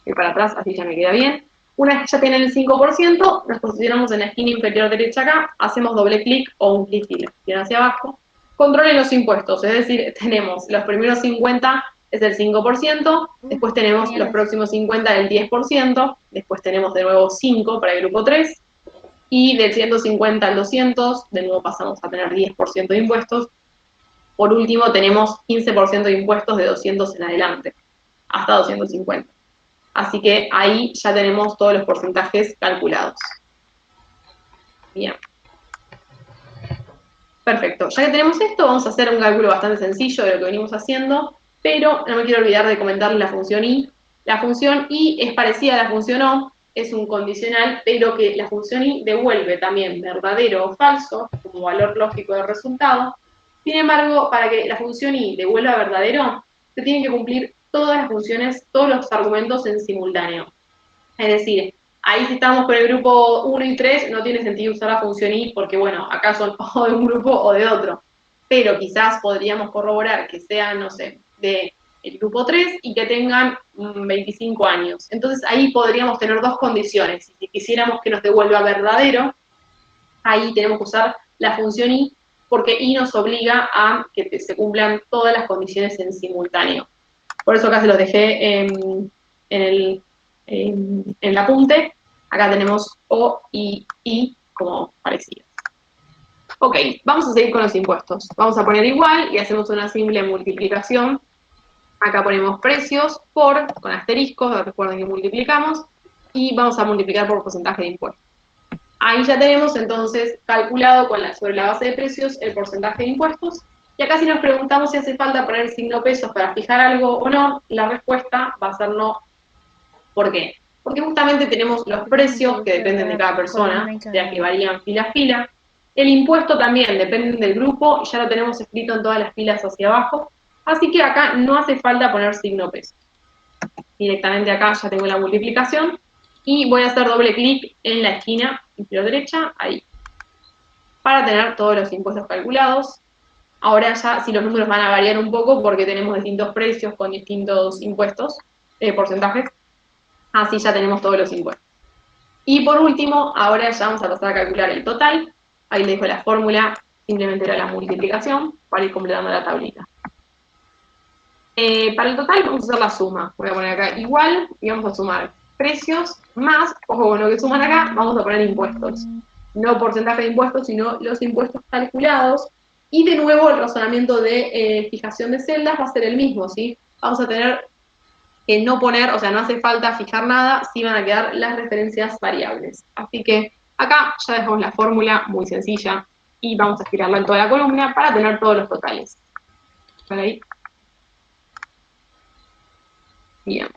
voy para atrás, así ya me queda bien. Una vez que ya tienen el 5%, nos posicionamos en la esquina inferior derecha acá, hacemos doble clic o un clic y lo hacia abajo. Controlen los impuestos, es decir, tenemos los primeros 50 es el 5%, después tenemos los próximos 50 del 10%, después tenemos de nuevo 5 para el grupo 3, y del 150 al 200, de nuevo pasamos a tener 10% de impuestos. Por último, tenemos 15% de impuestos de 200 en adelante, hasta 250. Así que ahí ya tenemos todos los porcentajes calculados. Bien. Perfecto. Ya que tenemos esto, vamos a hacer un cálculo bastante sencillo de lo que venimos haciendo, pero no me quiero olvidar de comentarles la función i. La función i es parecida a la función o, es un condicional, pero que la función i devuelve también verdadero o falso como valor lógico del resultado. Sin embargo, para que la función i devuelva verdadero, se tienen que cumplir todas las funciones, todos los argumentos en simultáneo. Es decir, ahí si estamos con el grupo 1 y 3, no tiene sentido usar la función i porque, bueno, acá son o de un grupo o de otro. Pero quizás podríamos corroborar que sean, no sé, de el grupo 3 y que tengan 25 años. Entonces ahí podríamos tener dos condiciones. Si quisiéramos que nos devuelva verdadero, ahí tenemos que usar la función i porque i nos obliga a que se cumplan todas las condiciones en simultáneo. Por eso acá se los dejé en el apunte. Acá tenemos o y i como parecidas. Ok, vamos a seguir con los impuestos. Vamos a poner igual y hacemos una simple multiplicación. Acá ponemos precios por, con asteriscos, recuerden que multiplicamos, y vamos a multiplicar por porcentaje de impuestos. Ahí ya tenemos entonces calculado sobre la base de precios el porcentaje de impuestos. Y acá si nos preguntamos si hace falta poner el signo pesos para fijar algo o no, la respuesta va a ser no. ¿Por qué? Porque justamente tenemos los precios que dependen de cada persona, o sea que varían fila a fila. El impuesto también depende del grupo, ya lo tenemos escrito en todas las filas hacia abajo. Así que acá no hace falta poner signo pesos. Directamente acá ya tengo la multiplicación y voy a hacer doble clic en la esquina inferior derecha, ahí, para tener todos los impuestos calculados. Ahora ya, si los números van a variar un poco porque tenemos distintos precios con distintos impuestos, porcentajes, así ya tenemos todos los impuestos. Y por último, ahora ya vamos a pasar a calcular el total. Ahí les dejo la fórmula, simplemente era la multiplicación, para ir completando la tablita. Para el total vamos a hacer la suma. Voy a poner acá igual y vamos a sumar precios más, ojo con lo que suman acá, vamos a poner impuestos. No porcentaje de impuestos, sino los impuestos calculados. Y de nuevo el razonamiento de fijación de celdas va a ser el mismo, ¿sí? Vamos a tener que no poner, o sea, no hace falta fijar nada, sí van a quedar las referencias variables. Así que acá ya dejamos la fórmula muy sencilla y vamos a girarla en toda la columna para tener todos los totales. ¿Vale ahí? Bien.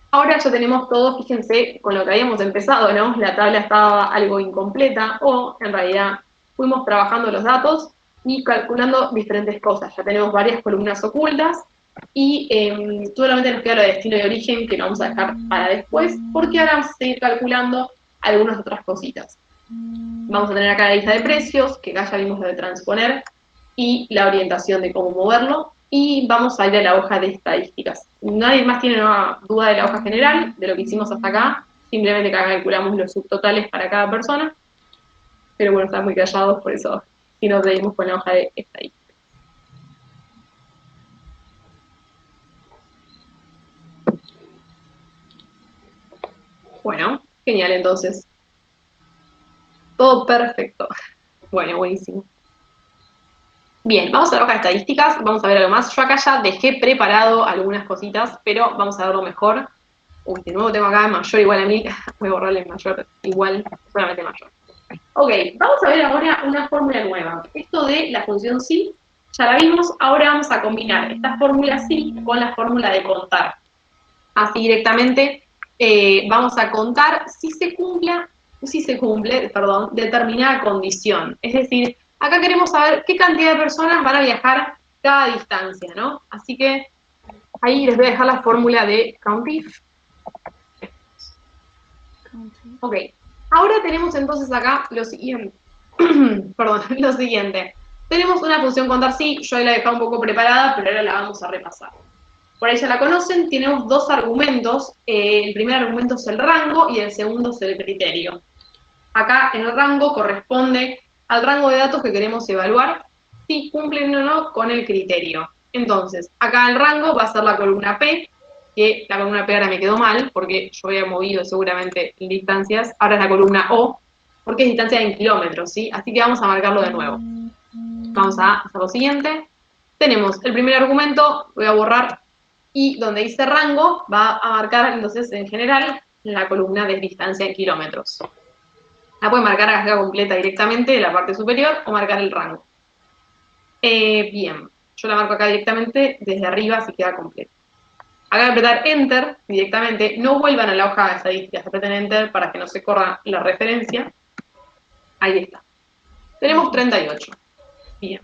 Ahora ya tenemos todo, fíjense, con lo que habíamos empezado, ¿no? La tabla estaba algo incompleta o, en realidad, fuimos trabajando los datos y calculando diferentes cosas. Ya tenemos varias columnas ocultas y solamente nos queda lo de destino y origen, que lo vamos a dejar para después, porque ahora vamos a seguir calculando algunas otras cositas. Vamos a tener acá la lista de precios, que acá ya vimos lo de transponer, y la orientación de cómo moverlo, y vamos a ir a la hoja de estadísticas. Nadie más tiene una duda de la hoja general, de lo que hicimos hasta acá, simplemente que acá calculamos los subtotales para cada persona, pero bueno, están muy callados, por eso sí nos seguimos con la hoja de estadísticas. Bueno, genial entonces. Todo perfecto. Bueno, buenísimo. Bien, vamos a la hoja de estadísticas, vamos a ver algo más. Yo acá ya dejé preparado algunas cositas, pero vamos a verlo mejor. Uy, de nuevo tengo acá mayor igual a 1000. Voy a borrarle mayor igual, solamente mayor. Ok, vamos a ver ahora una fórmula nueva. Esto de la función sí, ya la vimos. Ahora vamos a combinar esta fórmula sí con la fórmula de contar. Así directamente vamos a contar si se cumple, determinada condición. Es decir, acá queremos saber qué cantidad de personas van a viajar cada distancia, ¿no? Así que ahí les voy a dejar la fórmula de COUNTIF. Ok, ahora tenemos entonces acá lo siguiente. Lo siguiente. Tenemos una función contar sí, yo ahí la he dejado un poco preparada, pero ahora la vamos a repasar. Por ahí ya la conocen, tenemos dos argumentos. El primer argumento es el rango y el segundo es el criterio. Acá en el rango corresponde al rango de datos que queremos evaluar, si cumplen o no con el criterio. Entonces, acá el rango va a ser la columna P, que la columna P ahora me quedó mal, porque yo había movido seguramente en distancias, ahora es la columna O, porque es distancia en kilómetros, ¿sí? Así que vamos a marcarlo de nuevo. Vamos a hacer lo siguiente. Tenemos el primer argumento, voy a borrar, y donde dice rango, va a marcar entonces en general la columna de distancia en kilómetros. La puede marcar acá completa directamente de la parte superior o marcar el rango. Bien, yo la marco acá directamente desde arriba, así queda completa. Acá apretar Enter directamente, no vuelvan a la hoja de estadísticas, aprieten Enter para que no se corra la referencia. Ahí está. Tenemos 38. Bien.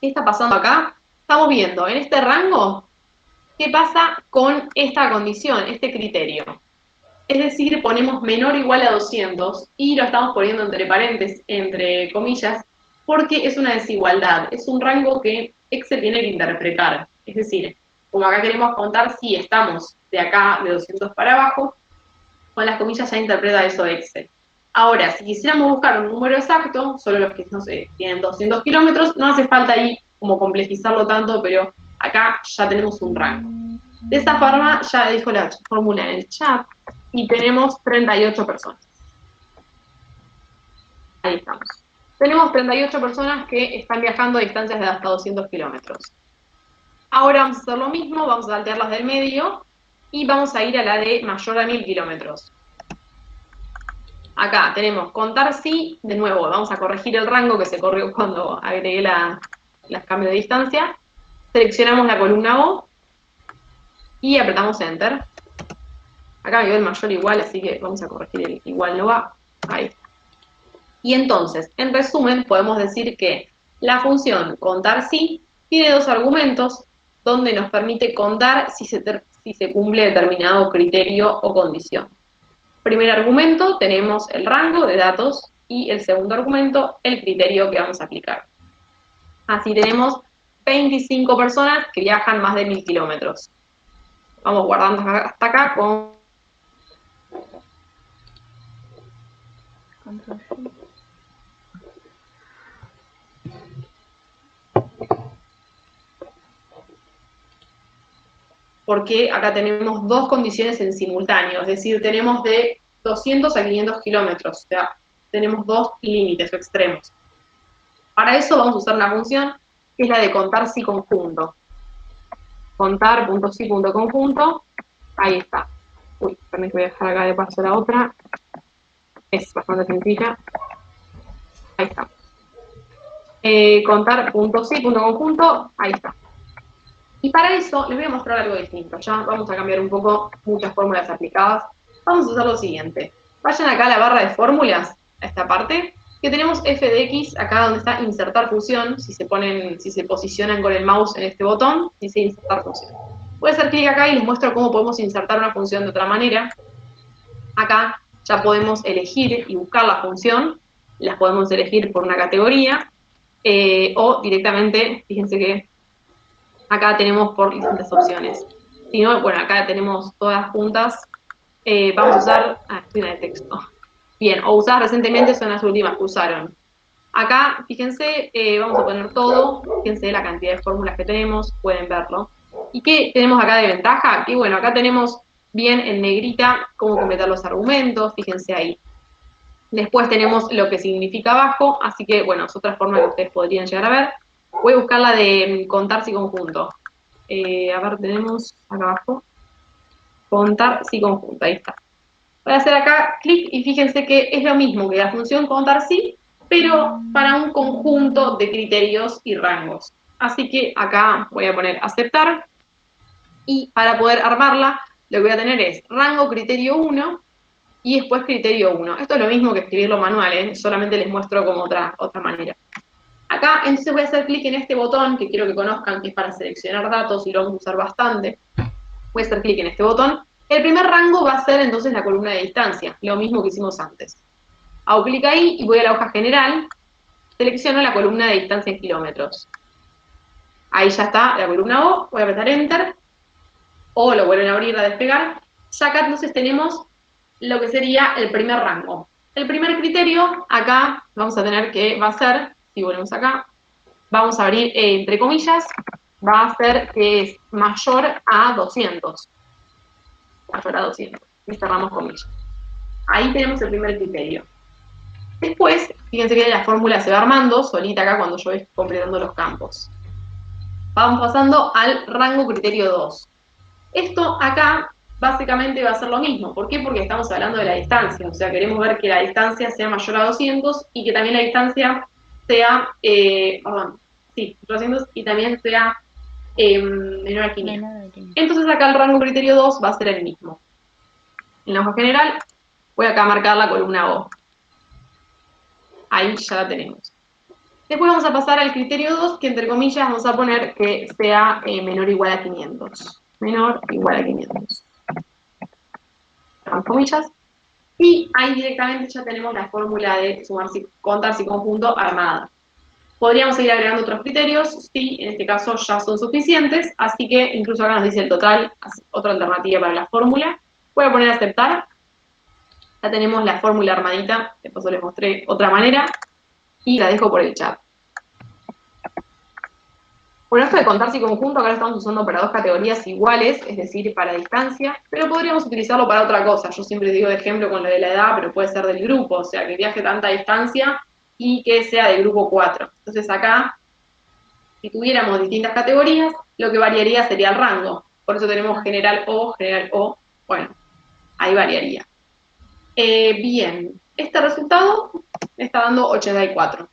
¿Qué está pasando acá? Estamos viendo en este rango qué pasa con esta condición, este criterio. Es decir, ponemos menor o igual a 200 y lo estamos poniendo entre paréntesis, entre comillas, porque es una desigualdad, es un rango que Excel tiene que interpretar. Es decir, como acá queremos contar si estamos de acá de 200 para abajo, con las comillas ya interpreta eso Excel. Ahora, si quisiéramos buscar un número exacto, solo los que, no sé, tienen 200 kilómetros, no hace falta ahí como complejizarlo tanto, pero acá ya tenemos un rango. De esta forma, ya dijo la fórmula en el chat, y tenemos 38 personas. Ahí estamos. Tenemos 38 personas que están viajando a distancias de hasta 200 kilómetros. Ahora vamos a hacer lo mismo, vamos a saltear las del medio, y vamos a ir a la de mayor a 1000 kilómetros. Acá tenemos contar sí, de nuevo, vamos a corregir el rango que se corrió cuando agregué las cambios de distancia. Seleccionamos la columna O y apretamos Enter. Acá me quedó el mayor igual, así que vamos a corregir el igual no va. Ahí está. Y entonces, en resumen, podemos decir que la función contar sí tiene dos argumentos donde nos permite contar si se cumple determinado criterio o condición. Primer argumento, tenemos el rango de datos y el segundo argumento, el criterio que vamos a aplicar. Así tenemos 25 personas que viajan más de 1000 kilómetros. Vamos guardando hasta acá con... Porque acá tenemos dos condiciones en simultáneo, es decir, tenemos de 200 a 500 kilómetros, o sea, tenemos dos límites o extremos. Para eso vamos a usar una función que es la de contar sí conjunto. Contar.sí.conjunto, ahí está. Uy, perdón que voy a dejar acá de paso la otra. Es bastante sencilla. Ahí está. Contar.sí.conjunto, ahí está. Y para eso les voy a mostrar algo distinto. Ya vamos a cambiar un poco muchas fórmulas aplicadas. Vamos a hacer lo siguiente. Vayan acá a la barra de fórmulas, a esta parte, que tenemos f de x, acá donde está insertar función, si se posicionan con el mouse en este botón, dice insertar función. Voy a hacer clic acá y les muestro cómo podemos insertar una función de otra manera. Acá ya podemos elegir y buscar la función, las podemos elegir por una categoría, o directamente, fíjense que acá tenemos por distintas opciones. Si no, bueno, acá tenemos todas juntas. Vamos a usar... estoy en el texto. Bien, o usadas recientemente son las últimas que usaron. Acá, fíjense, vamos a poner todo. Fíjense la cantidad de fórmulas que tenemos, pueden verlo. ¿Y qué tenemos acá de ventaja? Que bueno, acá tenemos bien en negrita cómo completar los argumentos, fíjense ahí. Después tenemos lo que significa abajo, así que bueno, es otra forma que ustedes podrían llegar a ver. Voy a buscar la de contar si conjunto. A ver, tenemos acá abajo. Contar si conjunto, ahí está. Voy a hacer acá clic y fíjense que es lo mismo que la función contar si, pero para un conjunto de criterios y rangos. Así que acá voy a poner aceptar, y para poder armarla, lo que voy a tener es rango criterio 1, y después criterio 1. Esto es lo mismo que escribirlo manual, solamente les muestro como otra manera. Acá, entonces voy a hacer clic en este botón, que quiero que conozcan que es para seleccionar datos y lo vamos a usar bastante. Voy a hacer clic en este botón. El primer rango va a ser entonces la columna de distancia, lo mismo que hicimos antes. Hago clic ahí y voy a la hoja general, selecciono la columna de distancia en kilómetros. Ahí ya está la columna O, voy a apretar Enter, o lo vuelven a abrir, a despegar. Ya acá entonces tenemos lo que sería el primer rango. El primer criterio, acá vamos a tener que va a ser, si volvemos acá, vamos a abrir entre comillas, va a ser que es mayor a 200. Mayor a 200. Y cerramos comillas. Ahí tenemos el primer criterio. Después, fíjense que la fórmula se va armando solita acá cuando yo voy completando los campos. Vamos pasando al rango criterio 2. Esto acá básicamente va a ser lo mismo. ¿Por qué? Porque estamos hablando de la distancia. O sea, queremos ver que la distancia sea mayor a 200 y que también la distancia sea, 200 y también sea menor a 500. Entonces acá el rango criterio 2 va a ser el mismo. En la hoja general voy acá a marcar la columna O. Ahí ya la tenemos. Después vamos a pasar al criterio 2, que entre comillas vamos a poner que sea menor o igual a 500. Menor o igual a 500. Cerramos comillas. Y ahí directamente ya tenemos la fórmula de sumar, contar si conjunto armada. Podríamos seguir agregando otros criterios, sí, en este caso ya son suficientes, así que incluso acá nos dice el total, otra alternativa para la fórmula. Voy a poner aceptar. Ya tenemos la fórmula armadita, después les mostré otra manera, y la dejo por el chat. Bueno, esto de contar si conjunto, acá lo estamos usando para dos categorías iguales, es decir, para distancia, pero podríamos utilizarlo para otra cosa. Yo siempre digo de ejemplo con lo de la edad, pero puede ser del grupo, o sea, que viaje tanta distancia y que sea del grupo 4. Entonces acá, si tuviéramos distintas categorías, lo que variaría sería el rango. Por eso tenemos general O, bueno, ahí variaría. Bien, este resultado me está dando 84.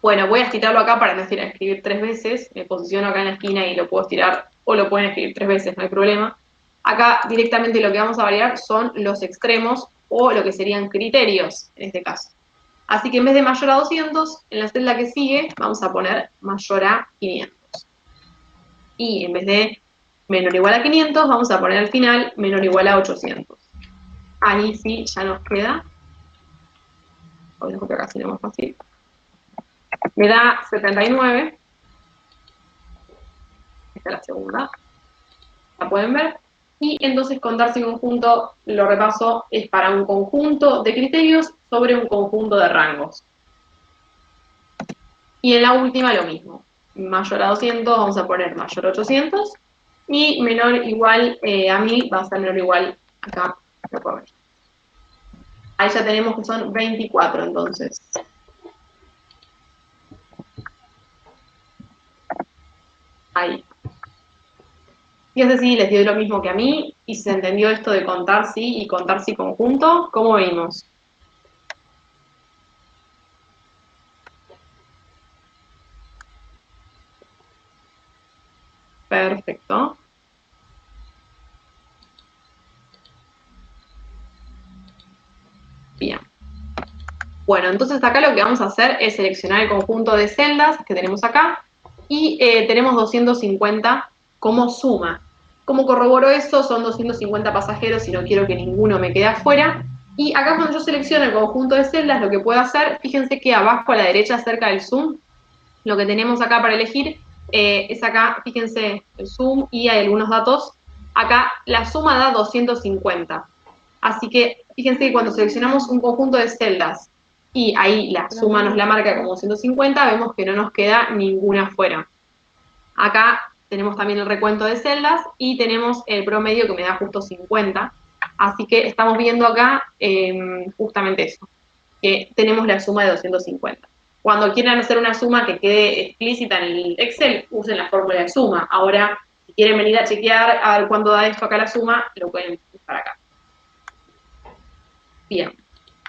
Bueno, voy a estirarlo acá para no escribir 3 veces. Me posiciono acá en la esquina y lo puedo estirar, o lo pueden escribir 3 veces, no hay problema. Acá directamente lo que vamos a variar son los extremos, o lo que serían criterios, en este caso. Así que en vez de mayor a 200, en la celda que sigue, vamos a poner mayor a 500. Y en vez de menor o igual a 500, vamos a poner al final menor o igual a 800. Ahí sí, ya nos queda. Voy a dejar acá, así lo más fácil. Me da 79. Esta es la segunda. La pueden ver. Y entonces contar si conjunto, lo repaso, es para un conjunto de criterios sobre un conjunto de rangos. Y en la última lo mismo. Mayor a 200 vamos a poner mayor a 800. Y menor o igual a 1000 va a ser menor o igual acá. Lo puedo ver. Ahí ya tenemos que son 24 entonces. Ahí. Fíjense si les dio lo mismo que a mí, y si se entendió esto de contar sí y contar sí conjunto, ¿cómo venimos? Perfecto. Bien. Bueno, entonces acá lo que vamos a hacer es seleccionar el conjunto de celdas que tenemos acá, y tenemos 250 como suma. ¿Cómo corroboro eso? Son 250 pasajeros y no quiero que ninguno me quede afuera. Y acá cuando yo selecciono el conjunto de celdas, lo que puedo hacer, fíjense que abajo a la derecha, cerca del zoom, lo que tenemos acá para elegir es acá, fíjense, el zoom y hay algunos datos. Acá la suma da 250. Así que fíjense que cuando seleccionamos un conjunto de celdas y ahí la suma nos la marca como 250, vemos que no nos queda ninguna fuera. Acá tenemos también el recuento de celdas y tenemos el promedio que me da justo 50. Así que estamos viendo acá justamente eso, que tenemos la suma de 250. Cuando quieran hacer una suma que quede explícita en el Excel, usen la fórmula de suma. Ahora, si quieren venir a chequear a ver cuándo da esto acá la suma, lo pueden buscar acá. Bien.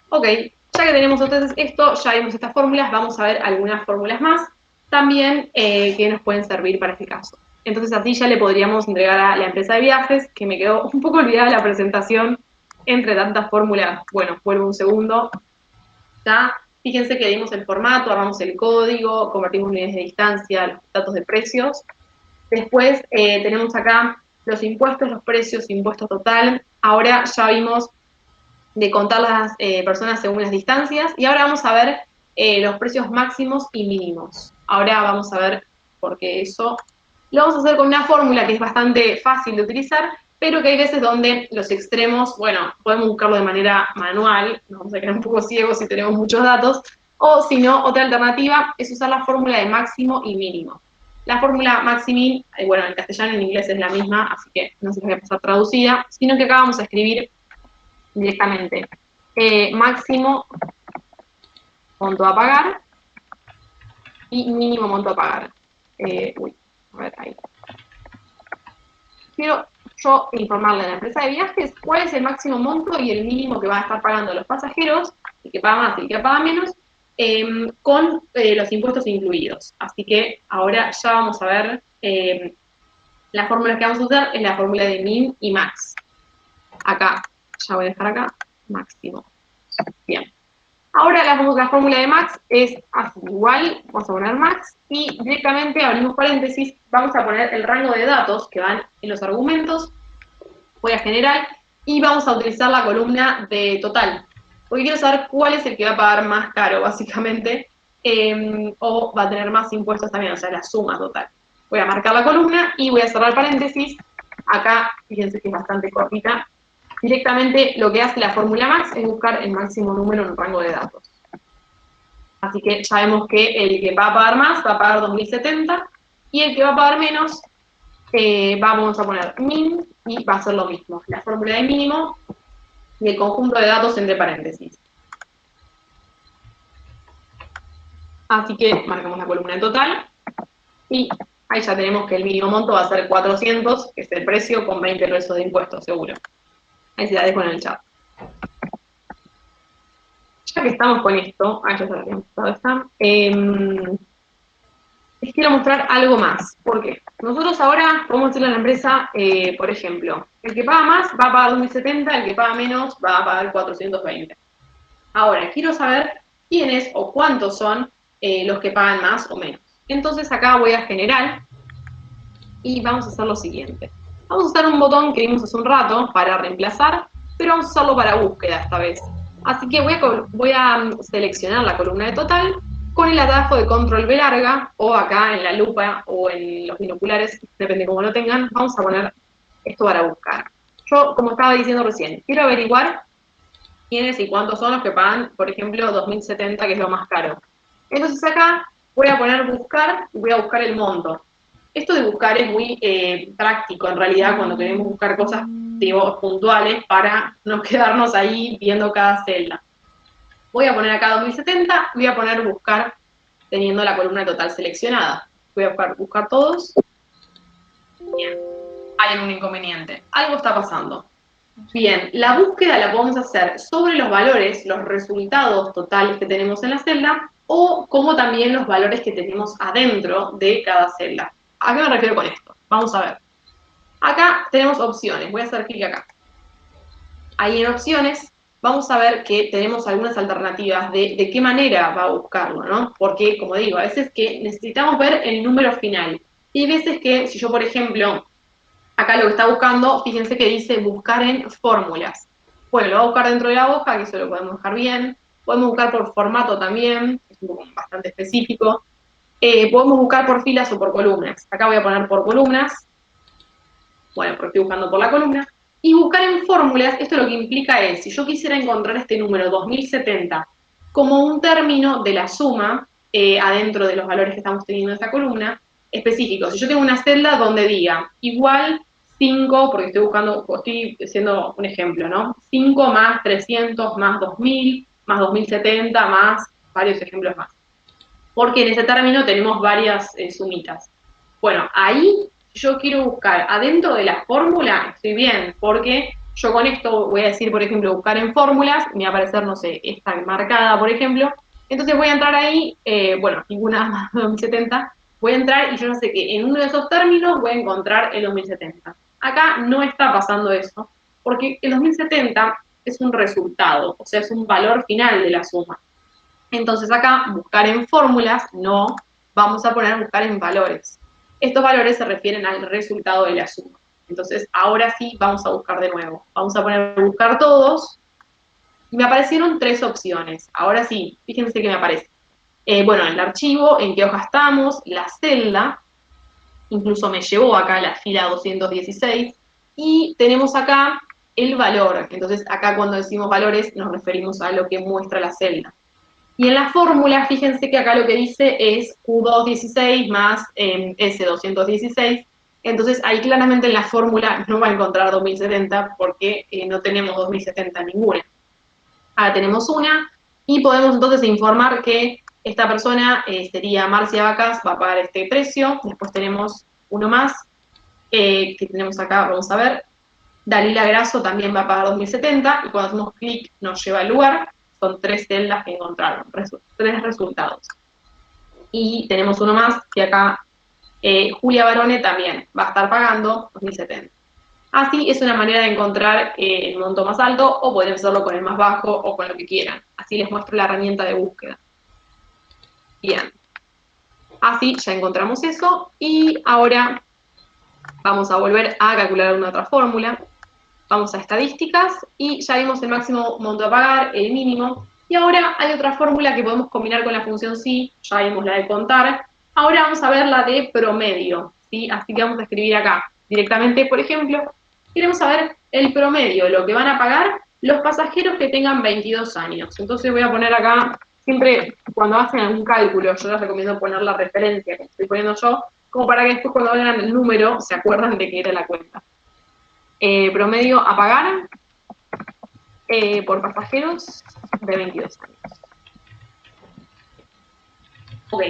Ok, ya que tenemos entonces esto, ya vimos estas fórmulas, vamos a ver algunas fórmulas más también que nos pueden servir para este caso. Entonces así ya le podríamos entregar a la empresa de viajes, que me quedó un poco olvidada la presentación entre tantas fórmulas. Bueno, vuelvo un segundo. Ya, fíjense que dimos el formato, armamos el código, convertimos unidades de distancia, los datos de precios. Después tenemos acá los impuestos, los precios, impuesto total. Ahora ya vimos de contar las personas según las distancias, y ahora vamos a ver los precios máximos y mínimos. Ahora vamos a ver por qué eso. Lo vamos a hacer con una fórmula que es bastante fácil de utilizar, pero que hay veces donde los extremos, bueno, podemos buscarlo de manera manual, nos vamos a quedar un poco ciegos si tenemos muchos datos, o si no, otra alternativa es usar la fórmula de máximo y mínimo. La fórmula maximin, bueno, en castellano y en inglés es la misma, así que no se les voy a pasar traducida, sino que acá vamos a escribir directamente máximo monto a pagar y mínimo monto a pagar. A ver, ahí. Quiero yo informarle a la empresa de viajes cuál es el máximo monto y el mínimo que van a estar pagando los pasajeros, el que paga más y el que paga menos, con los impuestos incluidos. Así que ahora ya vamos a ver la fórmula que vamos a usar, es la fórmula de min y max. Acá, ya voy a dejar acá, máximo. Bien. Ahora la fórmula de max es así, igual, vamos a poner max, y directamente abrimos paréntesis, vamos a poner el rango de datos que van en los argumentos, voy a general, y vamos a utilizar la columna de total, porque quiero saber cuál es el que va a pagar más caro, básicamente, o va a tener más impuestos también, o sea, la suma total. Voy a marcar la columna y voy a cerrar paréntesis, acá, fíjense que es bastante cortita. Directamente lo que hace la fórmula max es buscar el máximo número en un rango de datos. Así que ya vemos que el que va a pagar más va a pagar 2070 y el que va a pagar menos vamos a poner min y va a ser lo mismo. La fórmula de mínimo y el conjunto de datos entre paréntesis. Así que marcamos la columna en total y ahí ya tenemos que el mínimo monto va a ser 400, que es el precio con 20 pesos de impuestos, seguro. Ahí se la dejo en el chat. Ya que estamos con esto, ya se la habíamos pasado esta, les quiero mostrar algo más. ¿Por qué? Nosotros ahora podemos decirle a la empresa, por ejemplo, el que paga más va a pagar 2070, el que paga menos va a pagar 420. Ahora, quiero saber quiénes o cuántos son los que pagan más o menos. Entonces acá voy a generar y vamos a hacer lo siguiente. Vamos a usar un botón que vimos hace un rato para reemplazar, pero vamos a usarlo para búsqueda esta vez. Así que voy a seleccionar la columna de total con el atajo de control B larga, o acá en la lupa o en los binoculares, depende cómo lo tengan, vamos a poner esto para buscar. Yo, como estaba diciendo recién, quiero averiguar quiénes y cuántos son los que pagan, por ejemplo, 2070, que es lo más caro. Entonces acá voy a poner buscar y voy a buscar el monto. Esto de buscar es muy práctico, en realidad, cuando queremos buscar cosas puntuales para no quedarnos ahí viendo cada celda. Voy a poner acá 2070, voy a poner buscar teniendo la columna total seleccionada. Voy a buscar todos. Bien, hay un inconveniente. Algo está pasando. Bien, la búsqueda la podemos hacer sobre los valores, los resultados totales que tenemos en la celda, o como también los valores que tenemos adentro de cada celda. ¿A qué me refiero con esto? Vamos a ver. Acá tenemos opciones. Voy a hacer clic acá. Ahí en opciones vamos a ver que tenemos algunas alternativas de qué manera va a buscarlo, ¿no? Porque, como digo, a veces que necesitamos ver el número final. Y hay veces que, si yo, por ejemplo, acá lo que está buscando, fíjense que dice buscar en fórmulas. Bueno, lo va a buscar dentro de la hoja, que eso lo podemos dejar bien. Podemos buscar por formato también, es un poco bastante específico. Podemos buscar por filas o por columnas. Acá voy a poner por columnas. Bueno, porque estoy buscando por la columna. Y buscar en fórmulas, esto lo que implica es, si yo quisiera encontrar este número 2070 como un término de la suma adentro de los valores que estamos teniendo en esta columna, específico. Si yo tengo una celda donde diga igual 5, porque estoy haciendo un ejemplo, ¿no? 5 más 300 más 2000 más 2070 más varios ejemplos más. Porque en ese término tenemos varias sumitas. Bueno, ahí yo quiero buscar adentro de la fórmula, estoy bien, porque yo con esto voy a decir, por ejemplo, buscar en fórmulas, me va a aparecer, no sé, esta marcada, por ejemplo, entonces voy a entrar ahí, bueno, ninguna más de 2070, voy a entrar y yo no sé que en uno de esos términos voy a encontrar el 2070. Acá no está pasando eso, porque el 2070 es un resultado, o sea, es un valor final de la suma. Entonces acá, buscar en fórmulas, no, vamos a poner buscar en valores. Estos valores se refieren al resultado de la suma. Entonces, ahora sí vamos a buscar de nuevo. Vamos a poner buscar todos. Y me aparecieron 3 opciones. Ahora sí, fíjense que me aparece. Bueno, el archivo, en qué hoja estamos, la celda, incluso me llevó acá a la fila 216, y tenemos acá el valor. Entonces, acá cuando decimos valores nos referimos a lo que muestra la celda. Y en la fórmula, fíjense que acá lo que dice es Q216 más S216. Entonces, ahí claramente en la fórmula no va a encontrar 2070 porque no tenemos 2070 ninguna. Ahora tenemos una y podemos entonces informar que esta persona sería Marcia Vacas, va a pagar este precio. Después tenemos uno más que tenemos acá, vamos a ver. Dalila Grasso también va a pagar 2070 y cuando hacemos clic nos lleva al lugar. Son 3 celdas que encontraron, 3 resultados. Y tenemos uno más que acá Julia Barone también va a estar pagando 2070. Así es una manera de encontrar el monto más alto o pueden hacerlo con el más bajo o con lo que quieran. Así les muestro la herramienta de búsqueda. Bien. Así ya encontramos eso y ahora vamos a volver a calcular una otra fórmula. Vamos a estadísticas y ya vimos el máximo monto a pagar, el mínimo. Y ahora hay otra fórmula que podemos combinar con la función sí, ya vimos la de contar. Ahora vamos a ver la de promedio, ¿sí? Así que vamos a escribir acá directamente, por ejemplo, queremos saber el promedio, lo que van a pagar los pasajeros que tengan 22 años. Entonces voy a poner acá, siempre cuando hacen algún cálculo, yo les recomiendo poner la referencia que estoy poniendo yo, como para que después cuando vean el número se acuerdan de que era la cuenta. Promedio a pagar por pasajeros de 22 años. Ok,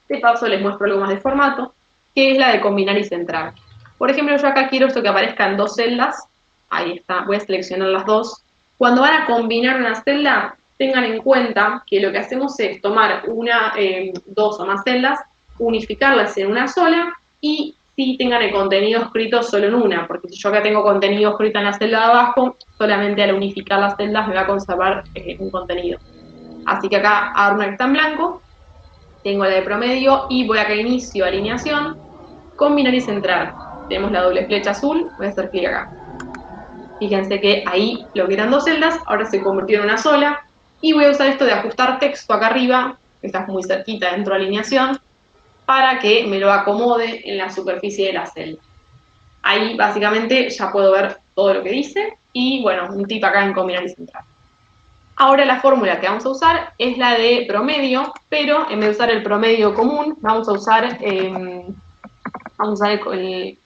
de paso les muestro algo más de formato, que es la de combinar y centrar. Por ejemplo, yo acá quiero esto que aparezca en 2 celdas, ahí está, voy a seleccionar las 2. Cuando van a combinar una celda, tengan en cuenta que lo que hacemos es tomar 2 o más celdas, unificarlas en una sola y sí tengan el contenido escrito solo en una, porque si yo acá tengo contenido escrito en la celda de abajo, solamente al unificar las celdas me va a conservar un contenido. Así que acá abro una que está en blanco, tengo la de promedio y voy acá a inicio, alineación, combinar y centrar. Tenemos la doble flecha azul, voy a hacer clic acá. Fíjense que ahí lo que eran 2 celdas, ahora se convirtió en una sola, y voy a usar esto de ajustar texto acá arriba, que está muy cerquita dentro de alineación, para que me lo acomode en la superficie de la celda. Ahí básicamente ya puedo ver todo lo que dice, y bueno, un tip acá en combinar y centrar. Ahora la fórmula que vamos a usar es la de promedio, pero en vez de usar el promedio común, vamos a usar el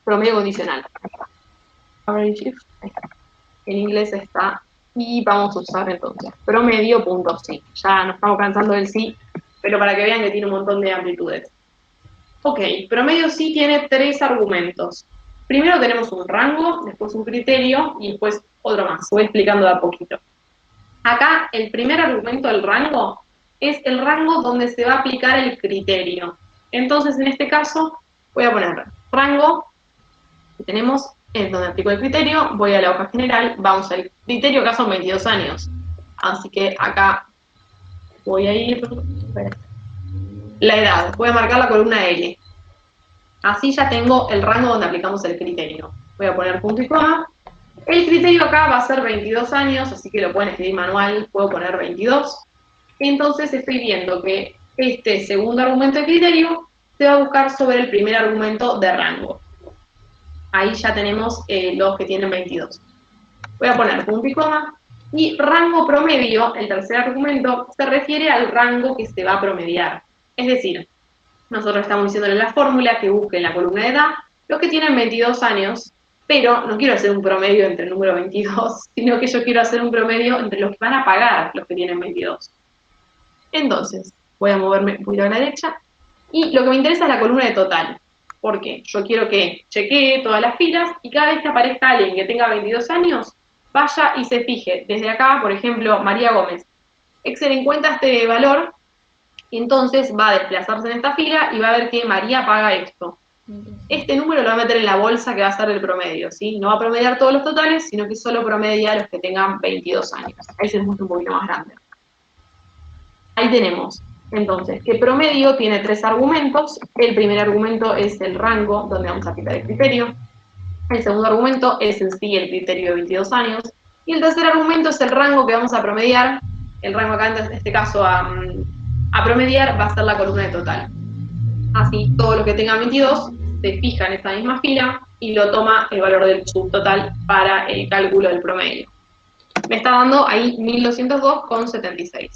promedio condicional. En inglés está, y vamos a usar entonces promedio.sí. Ya nos estamos cansando del sí, pero para que vean que tiene un montón de amplitudes. Ok, promedio sí tiene 3 argumentos. Primero tenemos un rango, después un criterio y después otro más. Voy explicando de a poquito. Acá el primer argumento del rango es el rango donde se va a aplicar el criterio. Entonces, en este caso, voy a poner rango, que tenemos es donde aplico el criterio, voy a la hoja general, vamos al criterio, acá son 22 años. Así que acá voy a ir, la edad, voy a marcar la columna L. Así ya tengo el rango donde aplicamos el criterio. Voy a poner punto y coma. El criterio acá va a ser 22 años, así que lo pueden escribir manual, puedo poner 22. Entonces estoy viendo que este segundo argumento de criterio se va a buscar sobre el primer argumento de rango. Ahí ya tenemos los que tienen 22. Voy a poner punto y coma. Y rango promedio, el tercer argumento, se refiere al rango que se va a promediar. Es decir, nosotros estamos diciéndole en la fórmula que busque en la columna de edad los que tienen 22 años, pero no quiero hacer un promedio entre el número 22, sino que yo quiero hacer un promedio entre los que van a pagar los que tienen 22. Entonces, voy a moverme un poquito a la derecha, y lo que me interesa es la columna de total. ¿Por qué? Yo quiero que chequee todas las filas y cada vez que aparezca alguien que tenga 22 años, vaya y se fije. Desde acá, por ejemplo, María Gómez. Excel encuentra este valor, y entonces va a desplazarse en esta fila y va a ver que María paga esto. Este número lo va a meter en la bolsa que va a ser el promedio, ¿sí? No va a promediar todos los totales, sino que solo promedia los que tengan 22 años. Ahí se muestra un poquito más grande. Ahí tenemos, entonces, que promedio tiene 3 argumentos. El primer argumento es el rango, donde vamos a aplicar el criterio. El segundo argumento es en sí el criterio de 22 años. Y el tercer argumento es el rango que vamos a promediar. El rango acá, en este caso, a promediar va a ser la columna de total. Así, todo lo que tenga 22 se fija en esta misma fila y lo toma el valor del subtotal para el cálculo del promedio. Me está dando ahí 1202,76.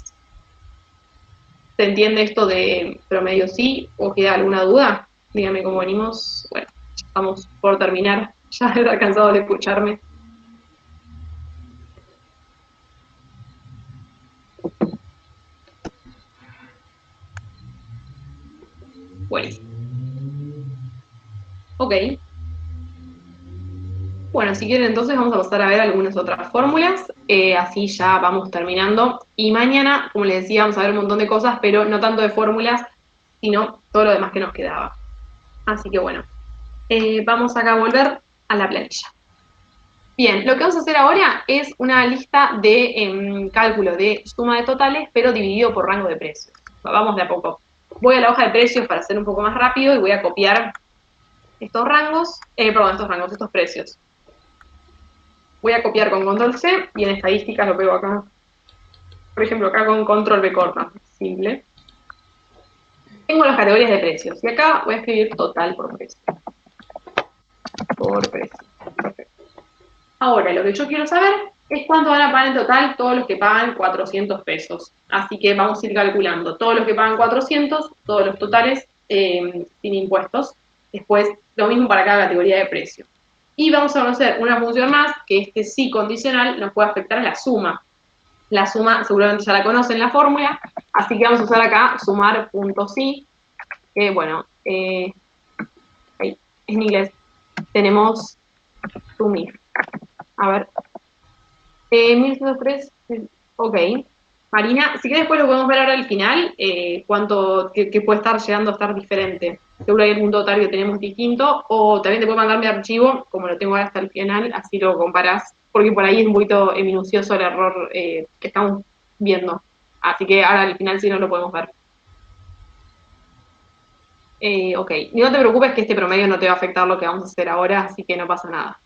¿Se entiende esto de promedio sí o queda alguna duda? Dígame cómo venimos. Bueno, ya estamos por terminar. Ya está cansado de escucharme. Buenísimo. Ok. Bueno, si quieren entonces vamos a pasar a ver algunas otras fórmulas, así ya vamos terminando. Y mañana, como les decía, vamos a ver un montón de cosas, pero no tanto de fórmulas, sino todo lo demás que nos quedaba. Así que bueno, vamos acá a volver a la planilla. Bien, lo que vamos a hacer ahora es una lista de cálculo de suma de totales, pero dividido por rango de precios. Vamos de a poco. Voy a la hoja de precios para hacer un poco más rápido y voy a copiar estos rangos, estos precios. Voy a copiar con control C y en estadísticas lo pego acá. Por ejemplo, acá con control B corta, simple. Tengo las categorías de precios y acá voy a escribir total por precio. Por precio. Perfecto. Ahora, lo que yo quiero saber es cuánto van a pagar en total todos los que pagan 400 pesos. Así que vamos a ir calculando todos los que pagan 400, todos los totales sin impuestos. Después, lo mismo para cada categoría de precio. Y vamos a conocer una función más, que este sí condicional nos puede afectar a la suma. La suma seguramente ya la conocen la fórmula, así que vamos a usar acá sumar.sí, que bueno, ahí, en inglés tenemos sumir. A ver, 1103, ok. Marina, si que después lo podemos ver ahora al final, qué puede estar llegando a estar diferente. Seguro hay algún total que tenemos distinto, o también te puedo mandar mi archivo, como lo tengo ahora hasta el final, así lo comparás, porque por ahí es un poquito minucioso el error que estamos viendo. Así que ahora al final sí no lo podemos ver. Ok, y no te preocupes que este promedio no te va a afectar lo que vamos a hacer ahora, así que no pasa nada.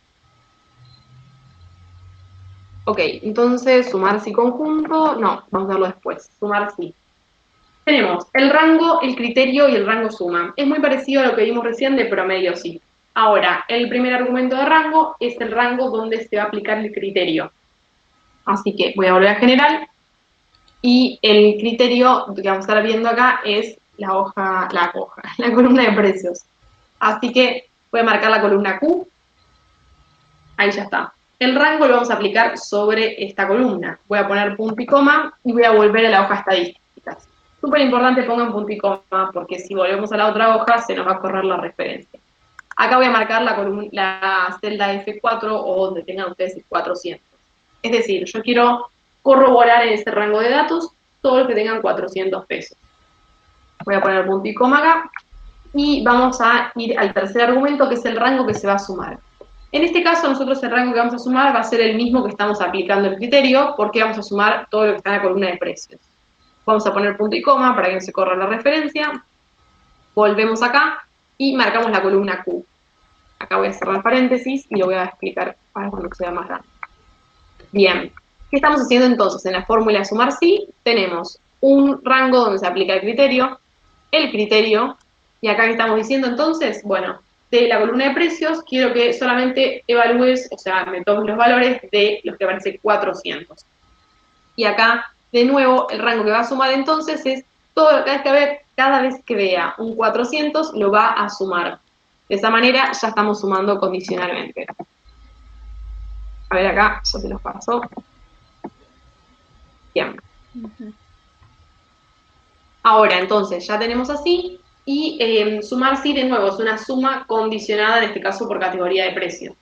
Ok, entonces sumar sí conjunto, no, vamos a verlo después, sumar sí. Tenemos el rango, el criterio y el rango suma. Es muy parecido a lo que vimos recién de promedio sí. Ahora, el primer argumento de rango es el rango donde se va a aplicar el criterio. Así que voy a volver a general y el criterio que vamos a estar viendo acá es la columna de precios. Así que voy a marcar la columna Q, ahí ya está. El rango lo vamos a aplicar sobre esta columna. Voy a poner punto y coma y voy a volver a la hoja estadísticas. Súper importante pongan punto y coma porque si volvemos a la otra hoja se nos va a correr la referencia. Acá voy a marcar la celda F4 o donde tengan ustedes el 400. Es decir, yo quiero corroborar en ese rango de datos todo lo que tengan 400 pesos. Voy a poner punto y coma acá y vamos a ir al tercer argumento que es el rango que se va a sumar. En este caso, nosotros el rango que vamos a sumar va a ser el mismo que estamos aplicando el criterio, porque vamos a sumar todo lo que está en la columna de precios. Vamos a poner punto y coma para que no se corra la referencia. Volvemos acá y marcamos la columna Q. Acá voy a cerrar paréntesis y lo voy a explicar para cuando sea más grande. Bien, ¿qué estamos haciendo entonces? En la fórmula de sumar sí, tenemos un rango donde se aplica el criterio, y acá que estamos diciendo entonces, bueno, de la columna de precios, quiero que solamente evalúes, o sea, me tomes los valores de los que aparece 400. Y acá, de nuevo, el rango que va a sumar entonces es todo, cada vez que vea un 400, lo va a sumar. De esa manera ya estamos sumando condicionalmente. A ver acá, yo te los paso. Bien. Ahora, entonces, ya tenemos así, y sumar sí, de nuevo, es una suma condicionada, en este caso por categoría de precio.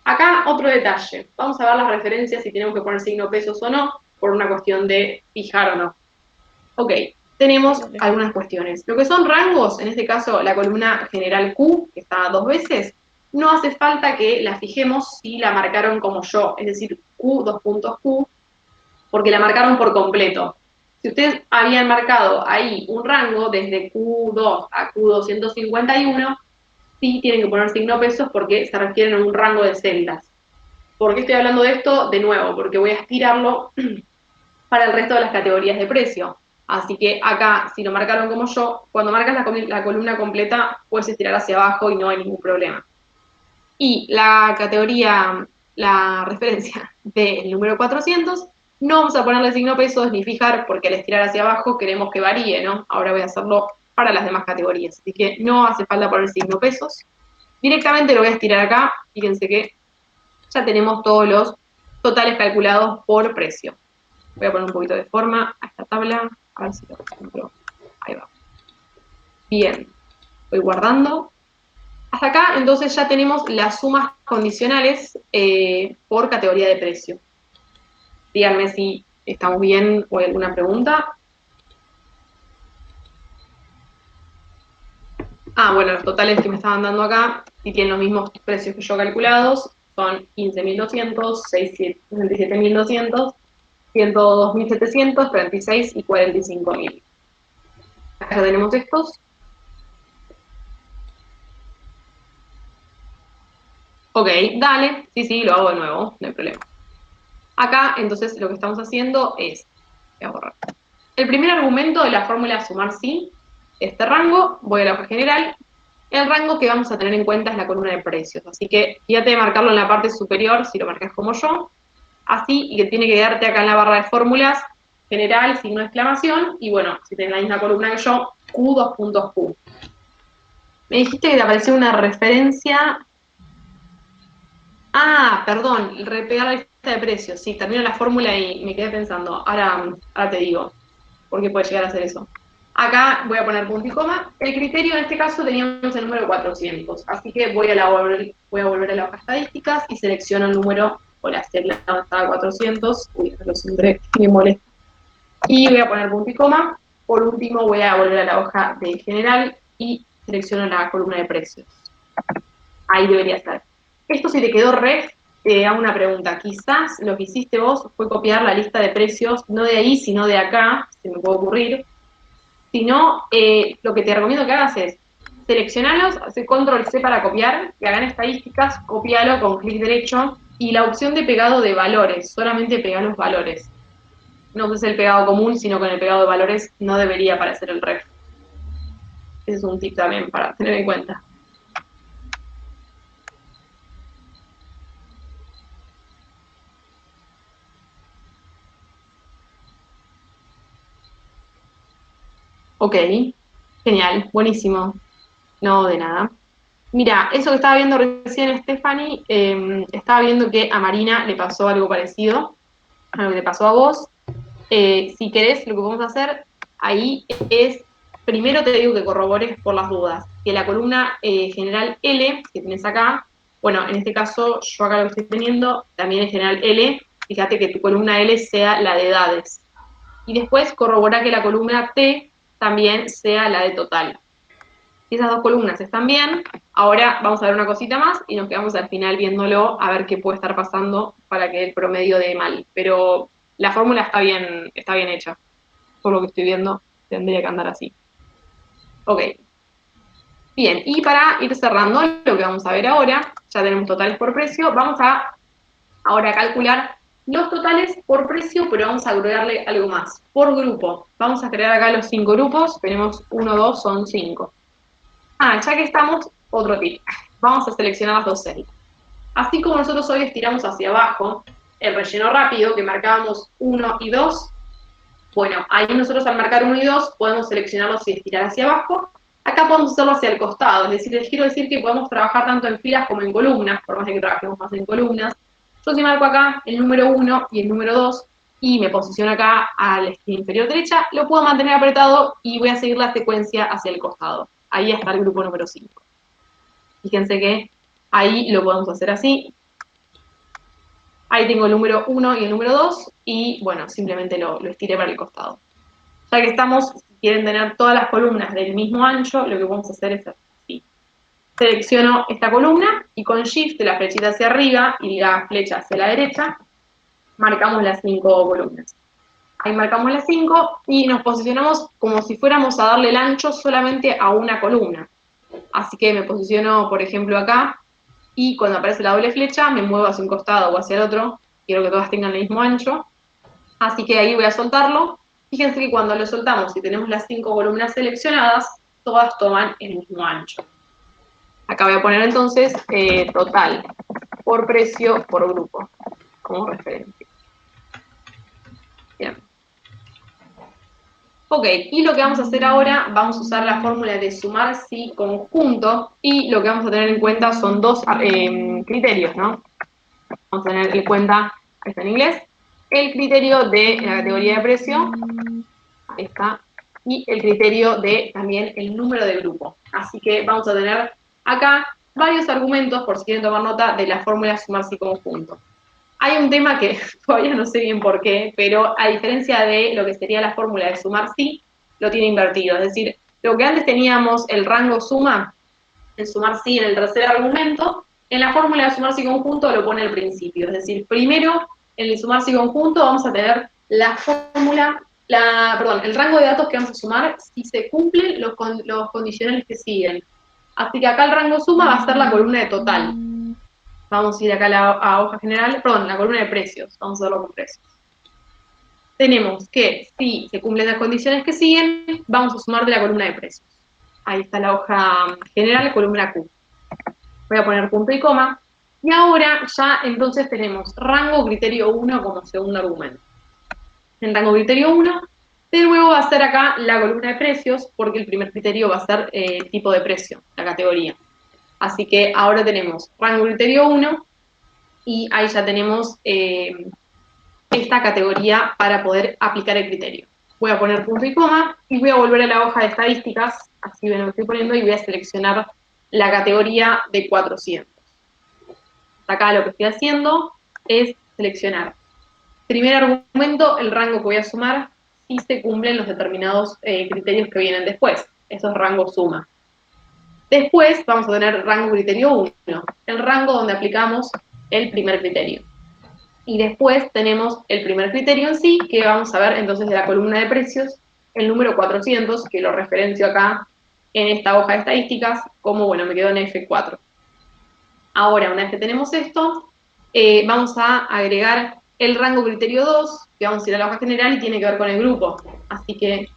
Acá otro detalle, vamos a ver las referencias si tenemos que poner signo pesos o no, por una cuestión de fijar o no. Ok, tenemos algunas cuestiones. Lo que son rangos, en este caso la columna general Q, que está 2 veces, no hace falta que la fijemos si la marcaron como yo, es decir, Q, 2 puntos Q, porque la marcaron por completo. Si ustedes habían marcado ahí un rango desde Q2 a Q251, sí tienen que poner signo pesos porque se refieren a un rango de celdas. ¿Por qué estoy hablando de esto? De nuevo, porque voy a estirarlo para el resto de las categorías de precio. Así que acá, si lo marcaron como yo, cuando marcas la columna completa, puedes estirar hacia abajo y no hay ningún problema. Y la categoría, la referencia del número 400, No vamos a ponerle signo pesos ni fijar, porque al estirar hacia abajo queremos que varíe, ¿no? Ahora voy a hacerlo para las demás categorías, así que no hace falta poner signo pesos. Directamente lo voy a estirar acá, fíjense que ya tenemos todos los totales calculados por precio. Voy a poner un poquito de forma a esta tabla, a ver si lo encuentro. Ahí va. Bien, voy guardando. Hasta acá, entonces, ya tenemos las sumas condicionales por categoría de precio. Díganme si estamos bien o hay alguna pregunta. Ah, bueno, los totales que me estaban dando acá, si tienen los mismos precios que yo calculados, son 15.200, 67.200, 102.700, 36 y 45.000. Acá ya tenemos estos. Ok, dale, sí, lo hago de nuevo, no hay problema. Acá, entonces, lo que estamos haciendo es, voy a borrar. El primer argumento de la fórmula sumar sí, este rango, voy a la hoja general. El rango que vamos a tener en cuenta es la columna de precios, así que fíjate de marcarlo en la parte superior, si lo marcas como yo, así, y que tiene que quedarte acá en la barra de fórmulas, general, signo de exclamación, y bueno, si tenés la misma columna que yo, Q, dos puntos Q. Me dijiste que te apareció una referencia. Ah, perdón, repegar la lista de precios. Sí, termino la fórmula y me quedé pensando. Ahora te digo, por qué puede llegar a ser eso. Acá voy a poner punto y coma. El criterio en este caso teníamos el número 400, así que voy a volver a la hoja estadísticas y selecciono el número, o la celda donde estaba 400. Uy, lo siempre me molesta. Y voy a poner punto y coma. Por último voy a volver a la hoja de general y selecciono la columna de precios. Ahí debería estar. Esto si te quedó re, te hago una pregunta. Quizás lo que hiciste vos fue copiar la lista de precios, no de ahí, sino de acá, se me puede ocurrir. Si no, lo que te recomiendo que hagas es seleccionalos, hacer control C para copiar, y hagan estadísticas, copialo con clic derecho, y la opción de pegado de valores, solamente pega los valores. No uses el pegado común, sino con el pegado de valores no debería aparecer el ref. Ese es un tip también para tener en cuenta. Ok, genial, buenísimo. No, de nada. Mira, eso que estaba viendo recién Stephanie, estaba viendo que a Marina le pasó algo parecido a lo que te pasó a vos. Si querés, lo que podemos hacer ahí es, primero te digo que corrobores por las dudas, que la columna general L, que tienes acá, bueno, en este caso yo acá lo que estoy teniendo, también es general L, fíjate que tu columna L sea la de edades. Y después corrobora que la columna T también sea la de total. Si esas dos columnas están bien, ahora vamos a ver una cosita más y nos quedamos al final viéndolo a ver qué puede estar pasando para que el promedio dé mal. Pero la fórmula está bien hecha. Por lo que estoy viendo, tendría que andar así. Ok. Bien, y para ir cerrando lo que vamos a ver ahora, ya tenemos totales por precio, vamos a ahora calcular los totales por precio, pero vamos a agregarle algo más, por grupo. Vamos a crear acá los 5 grupos, tenemos 1, 2, son 5. Ah, ya que estamos, otro tip. Vamos a seleccionar las dos celdas. Así como nosotros hoy estiramos hacia abajo el relleno rápido, que marcábamos 1 y 2, bueno, ahí nosotros al marcar 1 y 2 podemos seleccionarlos y estirar hacia abajo. Acá podemos hacerlo hacia el costado, es decir, les quiero decir que podemos trabajar tanto en filas como en columnas, por más de que trabajemos más en columnas. Yo si marco acá el número 1 y el número 2 y me posiciono acá a la esquina inferior derecha, lo puedo mantener apretado y voy a seguir la secuencia hacia el costado. Ahí está el grupo número 5. Fíjense que ahí lo podemos hacer así. Ahí tengo el número 1 y el número 2 y bueno, simplemente lo estiré para el costado. Ya que estamos, si quieren tener todas las columnas del mismo ancho, lo que vamos a hacer es así. Selecciono esta columna y con Shift, la flechita hacia arriba y la flecha hacia la derecha, marcamos las 5 columnas. Ahí marcamos las 5 y nos posicionamos como si fuéramos a darle el ancho solamente a una columna. Así que me posiciono, por ejemplo, acá, y cuando aparece la doble flecha me muevo hacia un costado o hacia el otro. Quiero que todas tengan el mismo ancho. Así que ahí voy a soltarlo. Fíjense que cuando lo soltamos y tenemos las 5 columnas seleccionadas, todas toman el mismo ancho. Acá voy a poner entonces total por precio por grupo como referencia. Ok, y lo que vamos a hacer ahora, vamos a usar la fórmula de sumar si conjunto, y lo que vamos a tener en cuenta son dos criterios, ¿no? Vamos a tener en cuenta, ahí está en inglés, el criterio de la categoría de precio, ahí está, y el criterio de también el número de grupo. Así que vamos a tener acá varios argumentos, por si quieren tomar nota, de la fórmula sumar si conjunto. Hay un tema que todavía no sé bien por qué, pero a diferencia de lo que sería la fórmula de sumar sí, lo tiene invertido. Es decir, lo que antes teníamos el rango suma, el sumar sí en el tercer argumento, en la fórmula de sumar sí conjunto lo pone al principio. Es decir, primero en el sumar sí conjunto vamos a tener la fórmula, el rango de datos que vamos a sumar si se cumplen los condicionales que siguen. Así que acá el rango suma va a ser la columna de total. Vamos a ir acá a hoja general, perdón, la columna de precios. Vamos a verlo con precios. Tenemos que, si se cumplen las condiciones que siguen, vamos a sumar de la columna de precios. Ahí está la hoja general, columna Q. Voy a poner punto y coma. Y ahora ya entonces tenemos rango criterio 1 como segundo argumento. En rango criterio 1, de nuevo va a ser acá la columna de precios, porque el primer criterio va a ser el tipo de precio, la categoría. Así que ahora tenemos rango criterio 1, y ahí ya tenemos esta categoría para poder aplicar el criterio. Voy a poner punto y coma y voy a volver a la hoja de estadísticas, así ven lo que estoy poniendo, y voy a seleccionar la categoría de 400. Acá lo que estoy haciendo es seleccionar. Primer argumento, el rango que voy a sumar si se cumplen los determinados criterios que vienen después. Eso es rango suma. Después vamos a tener rango criterio 1, el rango donde aplicamos el primer criterio. Y después tenemos el primer criterio en sí, que vamos a ver entonces de la columna de precios, el número 400, que lo referencio acá en esta hoja de estadísticas, como, bueno, me quedo en F4. Ahora, una vez que tenemos esto, vamos a agregar el rango criterio 2, que vamos a ir a la hoja general y tiene que ver con el grupo. Así que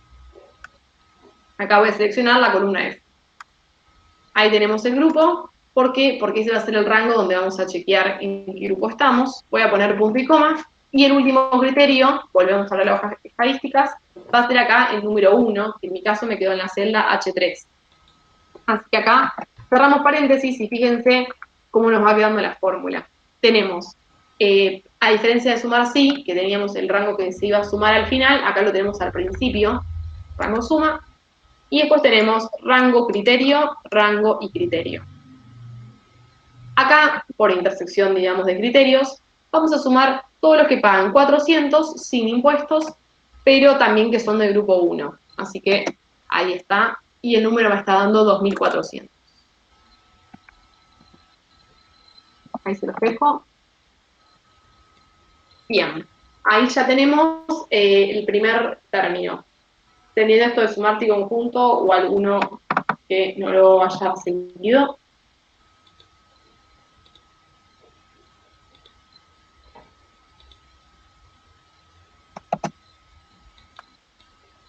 acá voy a seleccionar la columna F. Ahí tenemos el grupo. ¿Por qué? Porque ese va a ser el rango donde vamos a chequear en qué grupo estamos. Voy a poner punto y coma. Y el último criterio, volvemos a la hoja de estadísticas, va a ser acá el número 1, que en mi caso me quedó en la celda H3. Así que acá cerramos paréntesis y fíjense cómo nos va quedando la fórmula. Tenemos, a diferencia de sumar sí, que teníamos el rango que se iba a sumar al final, acá lo tenemos al principio, rango suma, y después tenemos rango criterio, rango y criterio. Acá, por intersección, digamos, de criterios, vamos a sumar todos los que pagan 400 sin impuestos, pero también que son del grupo 1. Así que ahí está, y el número me está dando 2.400. Ahí se los dejo. Bien, ahí ya tenemos el primer término. Teniendo esto de sumar y conjunto o alguno que no lo haya seguido.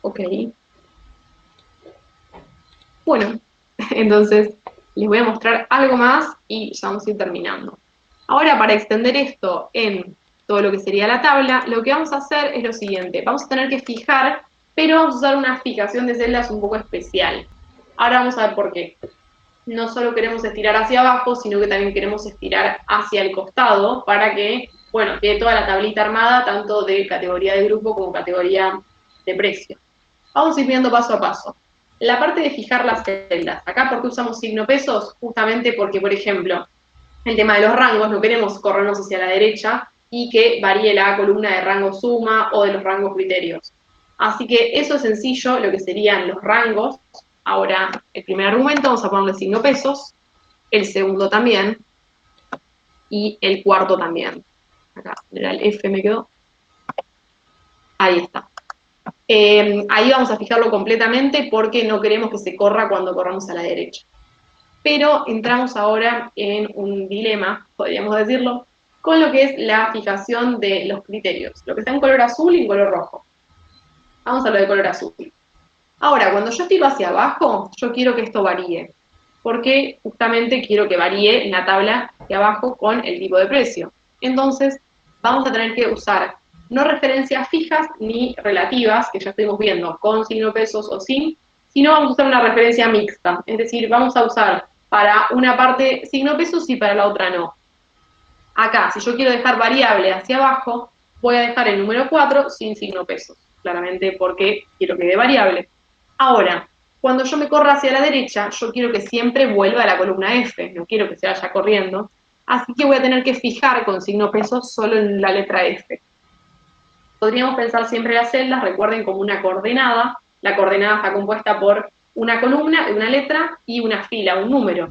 Ok. Bueno, entonces les voy a mostrar algo más y ya vamos a ir terminando. Ahora, para extender esto en todo lo que sería la tabla, lo que vamos a hacer es lo siguiente. Vamos a tener que fijar, pero vamos a usar una fijación de celdas un poco especial. Ahora vamos a ver por qué. No solo queremos estirar hacia abajo, sino que también queremos estirar hacia el costado para que, bueno, quede toda la tablita armada, tanto de categoría de grupo como categoría de precio. Vamos a ir viendo paso a paso. La parte de fijar las celdas. Acá, ¿por qué usamos signo pesos? Justamente porque, por ejemplo, el tema de los rangos, no queremos corrernos hacia la derecha y que varíe la columna de rango suma o de los rangos criterios. Así que eso es sencillo, lo que serían los rangos. Ahora, el primer argumento vamos a ponerle signo pesos, el segundo también, y el cuarto también. Acá, el F me quedó. Ahí está. Ahí vamos a fijarlo completamente porque no queremos que se corra cuando corramos a la derecha. Pero entramos ahora en un dilema, podríamos decirlo, con lo que es la fijación de los criterios. Lo que está en color azul y en color rojo. Vamos a lo de color azul. Ahora, cuando yo tiro hacia abajo, yo quiero que esto varíe. Porque justamente quiero que varíe en la tabla de abajo con el tipo de precio. Entonces, vamos a tener que usar no referencias fijas ni relativas, que ya estuvimos viendo, con signo pesos o sin, sino vamos a usar una referencia mixta, es decir, vamos a usar para una parte signo pesos y para la otra no. Acá, si yo quiero dejar variable hacia abajo, voy a dejar el número 4 sin signo pesos, claramente porque quiero que dé variable. Ahora, cuando yo me corra hacia la derecha, yo quiero que siempre vuelva a la columna F, no quiero que se vaya corriendo, así que voy a tener que fijar con signo pesos solo en la letra F. Podríamos pensar siempre las celdas, recuerden, como una coordenada. La coordenada está compuesta por una columna, una letra y una fila, un número.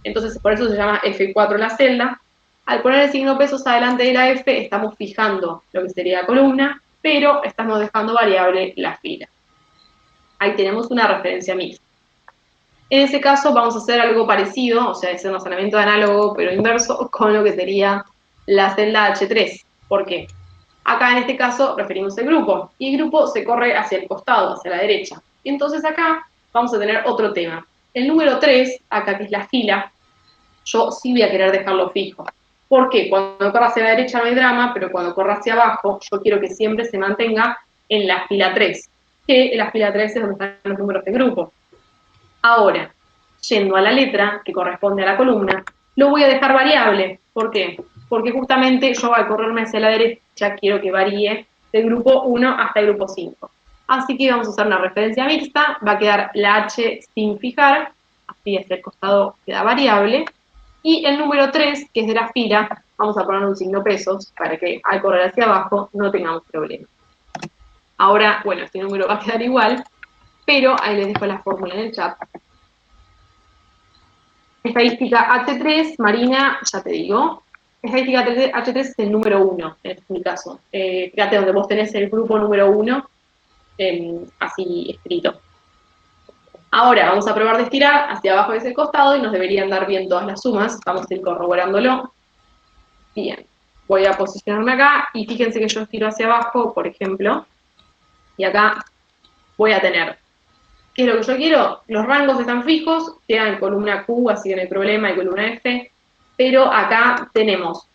Entonces, por eso se llama F4 la celda. Al poner el signo pesos adelante de la F, estamos fijando lo que sería la columna, pero estamos dejando variable la fila. Ahí tenemos una referencia mixta. En ese caso vamos a hacer algo parecido, o sea, es un razonamiento de análogo, pero inverso, con lo que sería la celda H3. ¿Por qué? Acá en este caso referimos el grupo, y el grupo se corre hacia el costado, hacia la derecha. Entonces acá vamos a tener otro tema. El número 3, acá que es la fila, yo sí voy a querer dejarlo fijo. ¿Por qué? Cuando corra hacia la derecha no hay drama, pero cuando corra hacia abajo, yo quiero que siempre se mantenga en la fila 3, que en la fila 3 es donde están los números de grupo. Ahora, yendo a la letra, que corresponde a la columna, lo voy a dejar variable. ¿Por qué? Porque justamente yo al correrme hacia la derecha quiero que varíe del grupo 1 hasta el grupo 5. Así que vamos a usar una referencia mixta, va a quedar la H sin fijar, así hacia el costado queda variable, y el número 3, que es de la fila, vamos a poner un signo pesos para que al correr hacia abajo no tengamos problema. Ahora, bueno, este número va a quedar igual, pero ahí les dejo la fórmula en el chat. Estadística H3, Marina, ya te digo. Estadística H3 es el número 1, en mi caso. Fíjate donde vos tenés el grupo número 1, así escrito. Ahora vamos a probar de estirar hacia abajo de ese costado y nos deberían dar bien todas las sumas. Vamos a ir corroborándolo. Bien, voy a posicionarme acá y fíjense que yo estiro hacia abajo, por ejemplo, y acá voy a tener, ¿qué es lo que yo quiero? Los rangos están fijos, quedan en columna Q, así que no hay problema, y columna F, pero acá tenemos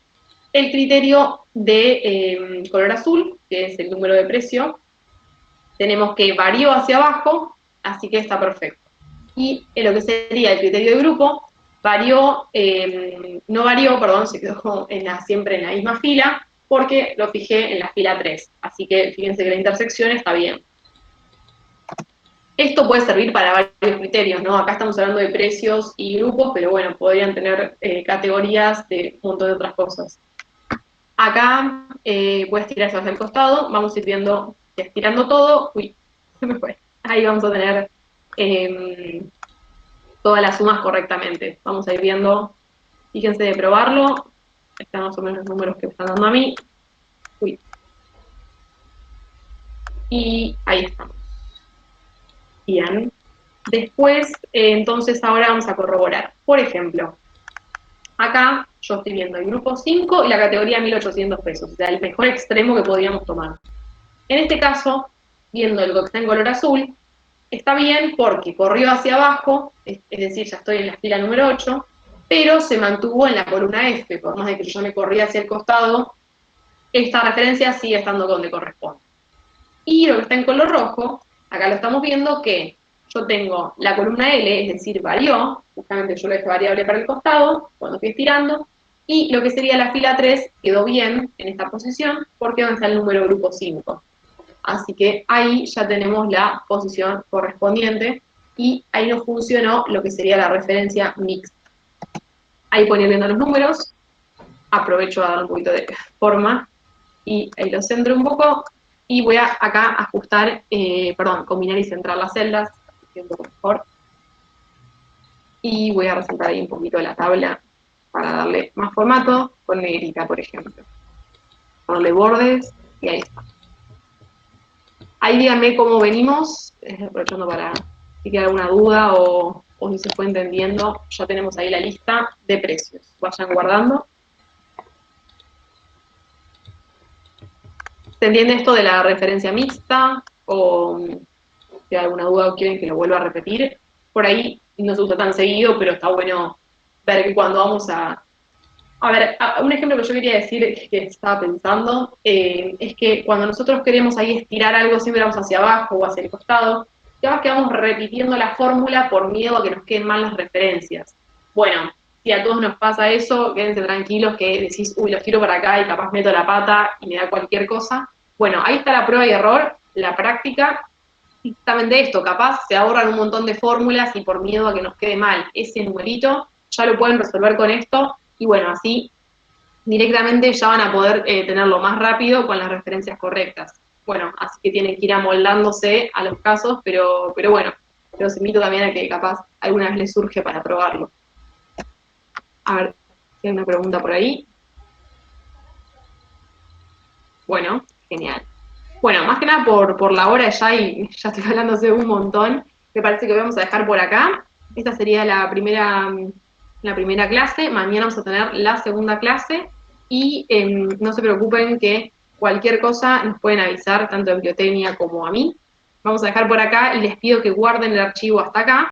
el criterio de color azul, que es el número de precio, tenemos que varió hacia abajo, así que está perfecto. Y en lo que sería el criterio de grupo, no varió, perdón, se quedó siempre en la misma fila, porque lo fijé en la fila 3. Así que fíjense que la intersección está bien. Esto puede servir para varios criterios, ¿no? Acá estamos hablando de precios y grupos, pero bueno, podrían tener categorías de un montón de otras cosas. Acá voy a estirar hacia el costado, vamos a ir viendo, estirando todo, uy, se me fue. Ahí vamos a tener todas las sumas correctamente. Vamos a ir viendo, fíjense de probarlo, están más o menos los números que me están dando a mí. Uy. Y ahí estamos. Bien. Después, entonces ahora vamos a corroborar. Por ejemplo, acá yo estoy viendo el grupo 5 y la categoría 1.800 pesos, o sea, el mejor extremo que podríamos tomar. En este caso, viendo el que está en color azul, está bien porque corrió hacia abajo, es decir, ya estoy en la fila número 8, pero se mantuvo en la columna F, por más de que yo me corría hacia el costado, esta referencia sigue estando donde corresponde. Y lo que está en color rojo, acá lo estamos viendo que yo tengo la columna L, es decir, varió, justamente yo lo dejé variable para el costado, cuando fui estirando, y lo que sería la fila 3 quedó bien en esta posición, porque donde está el número grupo 5. Así que ahí ya tenemos la posición correspondiente, y ahí nos funcionó lo que sería la referencia mixta. Ahí poniendo los números, aprovecho a dar un poquito de forma, y ahí lo centro un poco, y voy a acá ajustar, combinar y centrar las celdas, un poco mejor. Y voy a resaltar ahí un poquito la tabla para darle más formato, con negrita, por ejemplo. Ponerle bordes, y ahí está. Ahí díganme cómo venimos, aprovechando para si queda alguna duda o si se fue entendiendo. Ya tenemos ahí la lista de precios. Vayan guardando. ¿Se entiende esto de la referencia mixta? O si hay alguna duda o quieren que lo vuelva a repetir. Por ahí no se usa tan seguido, pero está bueno ver que cuando vamos a A ver, un ejemplo que yo quería decir que estaba pensando es que cuando nosotros queremos ahí estirar algo, siempre vamos hacia abajo o hacia el costado, y además que vamos repitiendo la fórmula por miedo a que nos queden mal las referencias. Bueno, si a todos nos pasa eso, quédense tranquilos que decís, uy, los tiro para acá y capaz meto la pata y me da cualquier cosa. Bueno, ahí está la prueba y error, la práctica, exactamente esto, capaz se ahorran un montón de fórmulas y por miedo a que nos quede mal ese numerito, ya lo pueden resolver con esto, y bueno, así directamente ya van a poder tenerlo más rápido con las referencias correctas. Bueno, así que tienen que ir amoldándose a los casos, pero bueno, los invito también a que capaz alguna vez les surge para probarlo. A ver si hay una pregunta por ahí. Bueno, genial. Bueno, más que nada por la hora ya, y ya estoy hablándose un montón, me parece que vamos a dejar por acá. Esta sería la primera clase, mañana vamos a tener la segunda clase, y no se preocupen que cualquier cosa nos pueden avisar, tanto a Bibliotecnia como a mí. Vamos a dejar por acá y les pido que guarden el archivo hasta acá.